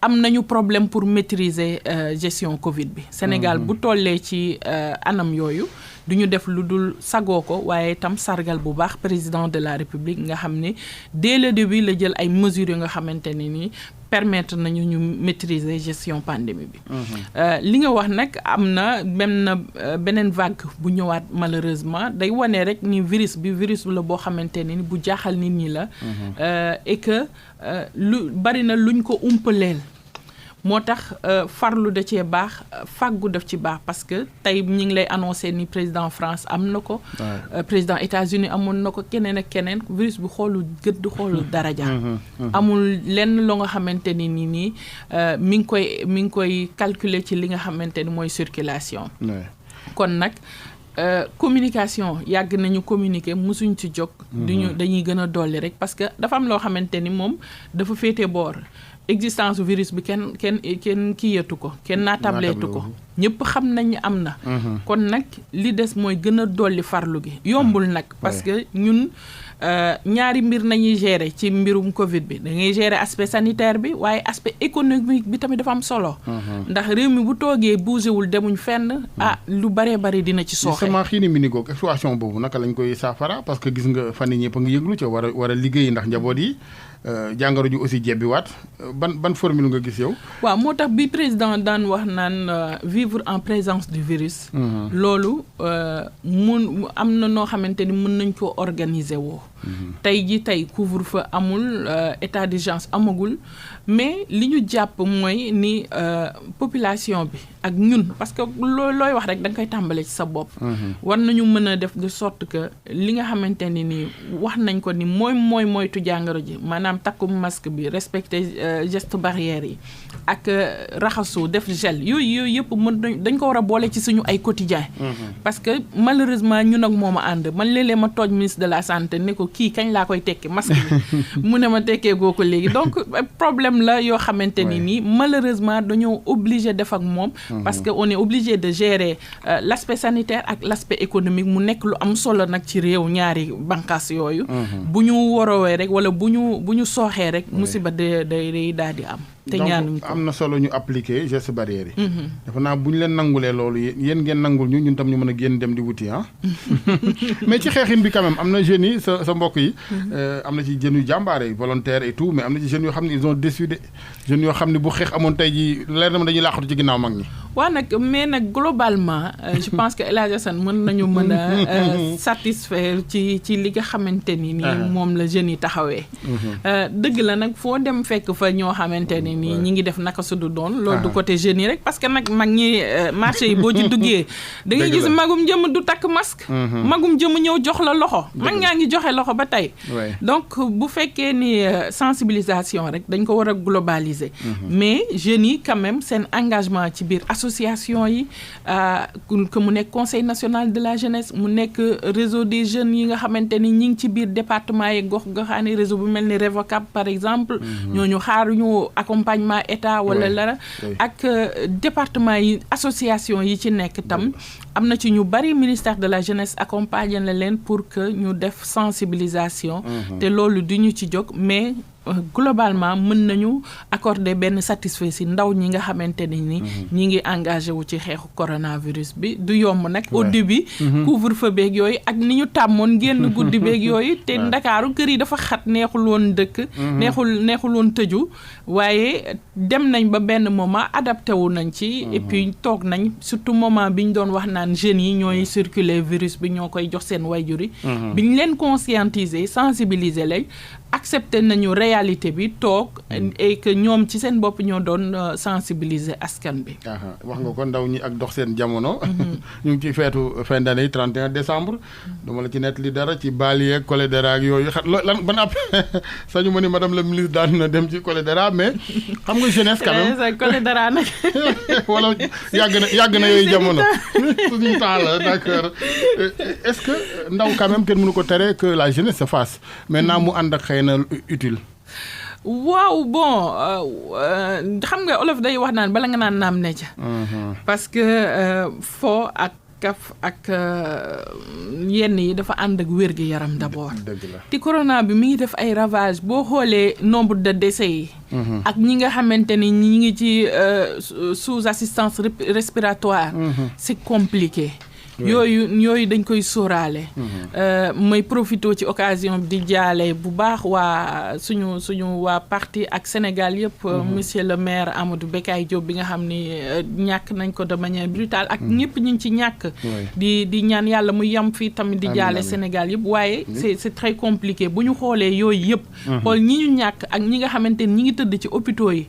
Speaker 3: am nañu problème pour maîtriser gestion Covid bi Sénégal bu tollee ci anam yooyu du ñu def lu dul sagoo ko waaye itam sargal bu baax président de la République nga xam ne dès le début la jël ay mesures yu nga xamante ne ni permettre nañu ñu maîtriser gestion pandémie bi. li nga wax nag am na beneen vague bu ñëwaat malheureusement day wane rek ni virus la boo xamante ne ni bu jaaxal nit ñi la. et que lu bari na luñ ko umpaleel. moo tax farlu da cee baax fàggu daf ci baax parce que tey ñu ngi lay annoncé ni président France am na ko. président États-Unis amoon na ko keneen ak keneen virus bi xoolul gëdd xoolul daraja. amul lenn loo nga xamante ni nii mi ngi koy calculer ci li nga xamante ni mooy circulation. kon nag communication yàgg nañu communiquer musuñ ci jóg. dañuy gën a dolli rek parce que dafa am loo xamante ni moom dafa féete boor. existence virus bi kenn kiyatu ko kenn naattableetu ko ñëpp xam nañ am na kon nag li des mooy gën a dolli farlu gi yombul nag parce que ñun ñaari mbir nañuy gérer ci mbirum Covid bi da ngay gérer aspect sanitaire bi waaye aspect économique bi tamit dafa am solo ndax réew mi bu toogee bougéwul demuñ fenn lu baree bari dina ci sooxe
Speaker 2: justement xii ni mi ni goog exploitation boobu naka lañ koy saafara parce que gis nga fan yi ñëpp a ngi yëglu ca war a liggéey ndax njaboot yi jàngoro ji aussi jebbiwaat ban formule nga gis yow.
Speaker 3: waaw moo tax bi président daan wax naan vivre en présence du virus. loolu am na noo xamante ni mën nañ koo organiser woo. tey couvre-feu amul état d'urgence amagul mais li ñu jàpp mooy ni population bi ak ñun parce que looy wax rek da nga koy tàmbale ci sa bopp. war nañu mën a def de sorte que li nga xamante ni nii wax nañ ko ni mooy moytu jàngoro ji maanaam takkum masque bi respecter geste barrière yi ak raxasu def gel yooyu yëpp dañ ko war a boole ci suñu ay quotidien parce que malheureusement ñun ak moom a ànd man léeg-léeg ma tooj ministre de la santé ne ko kii kañ laa koy tekki masque bi mu ne ma tekkee goo ko léegi donc problème la yoo xamante ni nii malheureusement dañoo obligé def ak moom parce que on est obligé de gérer l'aspect sanitaire ak l'aspect économique mu nekk lu am solo nag ci réew ñaari bànqaas yooyu bu ñu warowee rek wala bu ñu sooxee rek musiba day daal di am te ñaanuñ ko
Speaker 2: am na solo ñu appliquer geste barrière yi dafa naa bu ñu leen nangulee loolu yéen ngeen nangul ñun tam ñu mën a génn dem di wuti mais ci xeexin bi quand même am na jeunes yi sa mbokk yi am na ci jeunes yu jàmbaare yi volontaire et tout mais am na ci jeunes yoo xam ne ils ont décidé jeunes yoo xam ne bu xeex amoon tey ji leer na ma dañuy laaxatu ci ginnaaw mag ñi
Speaker 3: waaw nag mais nag globalement je pense que El Hadj Assane mën a satisfaire ci li nga xamante ni moom la jeunes yi taxawee dëgg la nag foo dem fekk fa ñoo xamante ni nii ñi ngi def naka su du doon loolu du côté jeunes yi rek parce que nag mag ñi marché yi boo ci duggee da ngay gis magum jëm du takk masque magum jëm ñëw jox la loxo mag ñaa ngi joxe loxo ba tey donc bu fekkee ni sensibilisation rek dañ ko war a globaliser mais jeunes yi quand même seen engagement ci biir association yi que mu nekk conseil national de la jeunesse mu nekk réseau des jeunes yi nga xamante ni ñi ngi ci biir département yi gox goxaani réseau bu mel ni Revocap par exemple ñooñu xaaruñu accompagner accompagnement état wala lara ak département yi association yi ci nekk tam am na ci ñu bari ministère de la jeunesse accompagner na leen pour que ñu def sensibilisation te loolu du ñu ci jóg mais globalement mën nañu accorder benn satisfait ci ndaw ñi nga xamante ni ñi ngi engagé wu ci xeexu coronavirus bi du yomb nag au début couvre-feu beeg yooyu ak ni ñu tàmmoon génn guddi beeg yooyu te Ndakaaru kër yi dafa xat neexul woon dëkk neexul woon tëju waaye dem nañ ba benn moment adapté wu nañ ci et puis toog nañ surtout moment bi ñu doon wax naan jeunes yi ñooy circuler virus bi ñoo koy jox seen wayjur yi bi ñu leen conscientiser sensibiliser leen accepté nañu réalité bi toog et que ñoom ci seen bopp ñoo doon sensibiliser askan bi.
Speaker 2: wax nga ko ndaw ñi ak dox seen jamono. ñu ngi ci feetu fin d'année 31 décembre. dama la ci nettali dara ci Bali ak choléra ak yooyu lan ban app sañu ma ni madame la ministre daan na dem ci choléra mais xam nga jeunesse quand même.
Speaker 3: choléra nag.
Speaker 2: wala yàgg na yooyu jamono. suñu temps la d'accord est-ce que ndaw quand même kenn mënu ko tere que la jeunesse se fasse maintenant mu ànd ak xëy na utile.
Speaker 3: waaw bon xam nga olof day wax naan bala nga naan naam ne ca parce que foo ak kaf ak yenn yi dafa ànd ak wér-gi-yaram d'abord te corona bi mi ngi def ay ravage boo xoolee nombre de décès yi ak ñi nga xamante ni ñi ngi ci sous assistance respiratoire c'est compliqué yooyu dañ koy sóoraale may profité ci occasion di jaale bu baax waa suñu waa parti ak Sénégal yëpp monsieur le maire Amadou Bekay Diop bi nga xam ni ñàkk nañ ko de manière brutale ak ñëpp ñu ngi ci ñàkk di ñaan yàlla mu yam fii tamit di jaale Sénégal yëpp waaye c'est très compliqué bu ñu xoolee yooyu yëpp xool ñi ñu ñàkk ak ñi nga xamante ni ñi ngi tëdd ci hôpitaux yi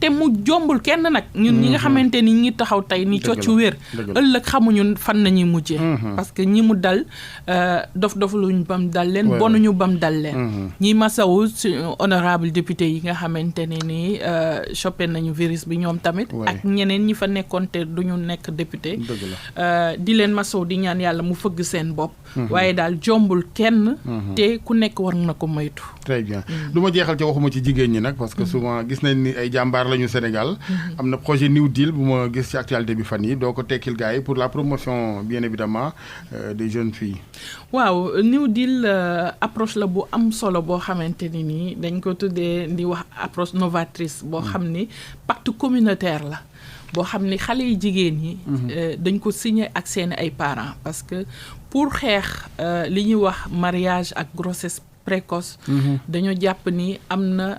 Speaker 3: te mu jombul kenn nag ñun ñi nga xamante ni ñi taxaw tey ni coccu wér ëllëg xamuñu fan nañuy mujjee parce que ñi mu dal dof luñ bam dal leen bonuñu bam dal leen ñi masawu honorable député yi nga xamante ne ni chopé nañu virus bi ñoom tamit ak ñeneen ñi fa nekkoon te duñu nekk député di leen masawu di ñaan yàlla mu fëgg seen bopp waaye daal jombul kenn te ku nekk war na ko moytu.
Speaker 2: Très bien du ma jeexal ci waxuma ci jigéen ñi nag parce que souvent gis nañ ni ay jàmbaar lañu Sénégal am na projet New Deal bu ma gis ci actualité bi fan yi doo ko tekkil gars yi pour la promotion bien évidemment des jeunes filles.
Speaker 3: waaw New Deal approche la bu am solo boo xamante ni nii dañ ko tuddee di wax approche novatrice boo xam ni pacte communautaire la boo xam ni xale yi jigéen ñi dañ ko signé ak seen ay parents parce que pour xeex li ñuy wax mariage ak grossesse précoce dañoo jàpp ni am na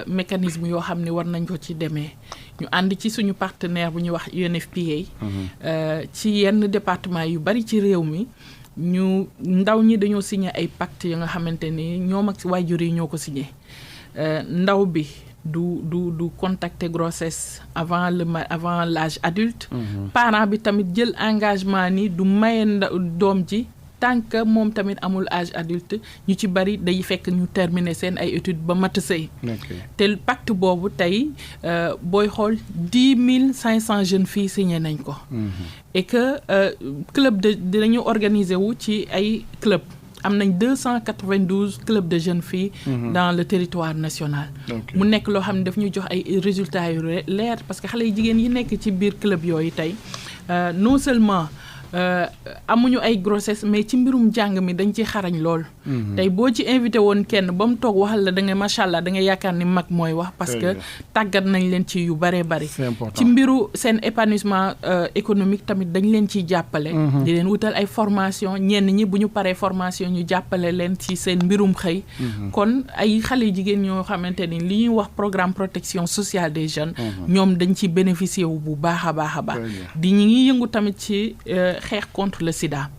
Speaker 3: mécanisme yoo xam ne war nañ ko ci demee ñu ànd ci suñu partenaire bu ñuy wax UNFPA ci yenn département yu bari ci réew mi ñu ndaw ñi dañoo signé ay pacte yi nga xamante ni ñoom ak waajur yi ñoo ko signé ndaw bi du contacter grossesse avant l'âge adulte parent bi tamit jël engagement ni du maye doom ji tant que moom tamit amul âge adulte ñu ci bari day fekk ñu terminer seen ay études ba mat sëy te pacte boobu tey booy xool 10 500 jeunes filles signé nañ ko et que club dinañu organiser wu ci ay club am nañ 292 clubs de jeunes filles dans le territoire national mu nekk loo xam ne daf ñuy jox ay résultats yu leer parce que xale yi jigéen yi nekk ci biir club yooyu tey non seulement amuñu ay grossesse mais ci mbirum jàng mi dañ ci xarañ lool tey boo ci invité woon kenn ba mu toog waxal la da nga macha allah da nga yaakaar ni mag mooy wax parce que tàggat nañ leen ci yu baree bari ci mbiru seen épanouissement économique tamit dañ leen ciy jàppale di leen wutal ay formation ñenn ñi bu ñu paree formation ñu jàppale leen ci seen mbirum xëy kon ay xale jigéen ñoo xamante ni li ñuy wax programme protection sociale des jeunes ñoom dañ ci bénéficier wu bu baax a baax a baax di ñi ngi yëngu tamit ci xeex contre le sida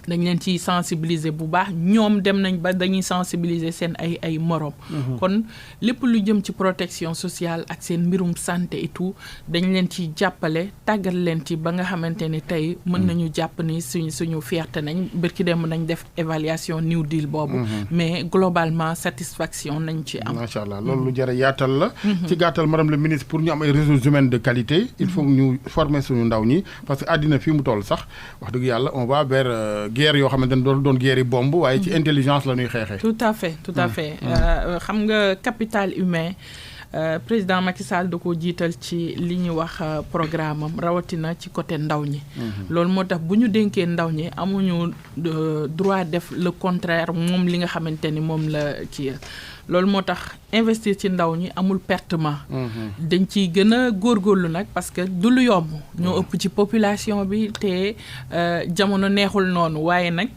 Speaker 3: dañ leen ci sensibiliser bu baax ñoom dem nañ ba dañuy sensibiliser seen ay morom kon lépp lu jëm ci protection sociale ak seen mbirum santé et tout dañ leen ci jàppale tàggat leen ci ba nga xamante ni tey mën nañu jàpp ni suñu fierté nañ bërki dem nañ def évaluation New Deal boobu mais globalement satisfaction nañ ci am
Speaker 2: macha allah loolu lu jar yaatal la ci gàttal madame le ministre pour ñu am ay ressources humaines de qualité il faut ñu former suñu ndaw ñi parce que àddina fii mu toll sax wax dëgg yàlla on va vers guerre yoo xamante ne doon guerre yi bombe waaye ci intelligence la ñuy xeexee.
Speaker 3: tout à fait xam nga capital humain président Macky Sall da ko jiital ci li ñuy wax programme am rawatina ci côté ndaw ñi. loolu moo tax bu ñu dénkee ndaw ñi amuñu droit def le contraire moom li nga xamante ni moom la kii loolu moo tax investir ci ndaw ñi amul pertement. dañ ciy gën a góorgóorlu nag parce que du lu yomb. ñoo ëpp ci population bi te jamono neexul noonu waaye nag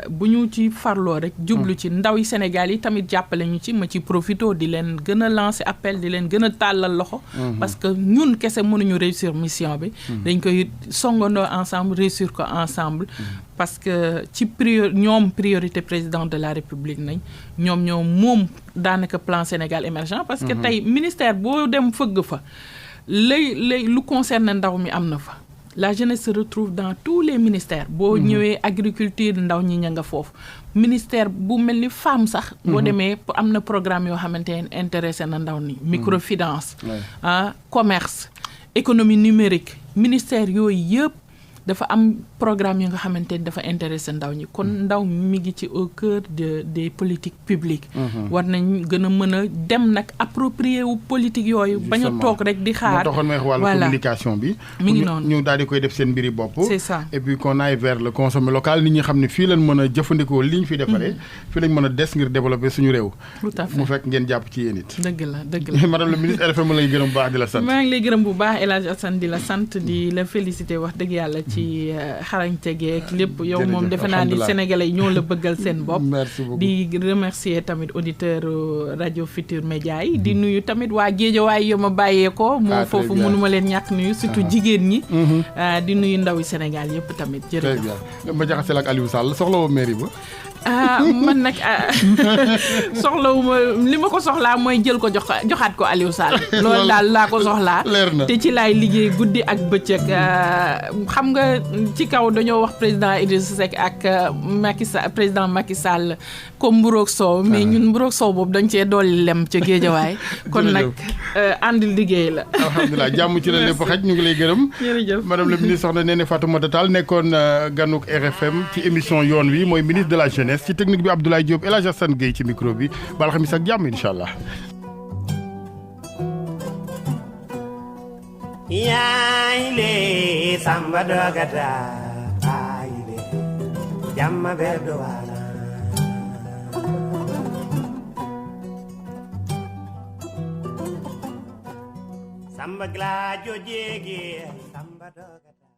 Speaker 3: bu ñu ci farloo rek jublu ci ndaw yi Sénégal yi tamit jàppale ñu ci ma ci profito di leen gën a lancer appel di leen gën a tàllal loxo. parce que ñun kese mënuñu réussir mission bi. dañ koy songandoo ensemble réussir ko ensemble. parce que ci ñoom priorité président de la République nañ ñoom moom daanaka plan Sénégal émergent parce que tey ministère boo dem fëgg fa lay lu concerne ndaw mi am na fa la jeunesse se retrouve dans tous les ministères boo ñëwee agriculture ndaw ñi ña nga foofu ministère bu mel ni femme sax boo demee am na programme yoo xamante ne intéressé na ndaw ni microfinance commerce économie numérique ministère yooyu yëpp dafa am programme yi nga xamante ni dafa intéressé ndaw ñi kon ndaw mi ngi ci au cœur des politiques publiques war nañ gën a mën a dem nag approprier wu politique yooyu bañ a toog rek di xaar
Speaker 2: moo taxoon may wax wàllu communication bi
Speaker 3: mi ngi noonu
Speaker 2: ñu daal di koy def seen mbiri bopp
Speaker 3: c'est ça
Speaker 2: et puis qu'on aille vers le consommé local nit ñi xam ne fii lañ mën a jëfandikoo li ñu fi defaree fii lañ mën a des ngir développer suñu réew
Speaker 3: tout à fait
Speaker 2: mu fekk ngeen jàpp ci yéen it
Speaker 3: dëgg la
Speaker 2: madame la ministre RFM lay gërëm bu baax di la sant
Speaker 3: maa ngi lay gërëm bu baax El Hadj Assane di la sant di la féliciter wax dëgg yàlla ci xarañte geek lépp yow moom defe naa ni sénégalais yi ñoo la bëggal seen bopp di remercier tamit auditeur rajo Futur Média yi di nuyu tamit waa Géejawaay yo ma bàyyee ko moom foofu mënuma leen ñàkk nuyu surtout jigéen ñi di nuyu ndawi Sénégal yëpp tamit jërëjëf
Speaker 2: ma jaxase la ak Aliou Sall soxla woo mairie ba
Speaker 3: man nag soxlawuma li ma ko soxlaa mooy jël ko joxaat ko Aliou Sall loolu daal laa ko soxlaa te ci laay liggéey guddi ak bëccëg xam nga ci kaw dañoo wax président Idrissa Seck ak président Macky Sall comme mburoog soow mais ñun mburoog soow boobu dañ cee dolli lem ca Géejawaay kon nag ànd liggéey la
Speaker 2: alhamdulilah jàmm ci la lépp xaj ñu ngi lay gërëm
Speaker 3: jërëjëf
Speaker 2: madame la ministre soxna Néné Fatoumata Tall nekkoon ganuk RFM ci émission yoon wi mooy ministre de la jeunesse ci technique bi Abdoulaye Diop El Hadj Assane Gueye ci micro bi ba alxamis ak jàmm incha allah.
Speaker 4: yaay le samba dogata ay le jamma berdo wala samba glajo jege samba dogata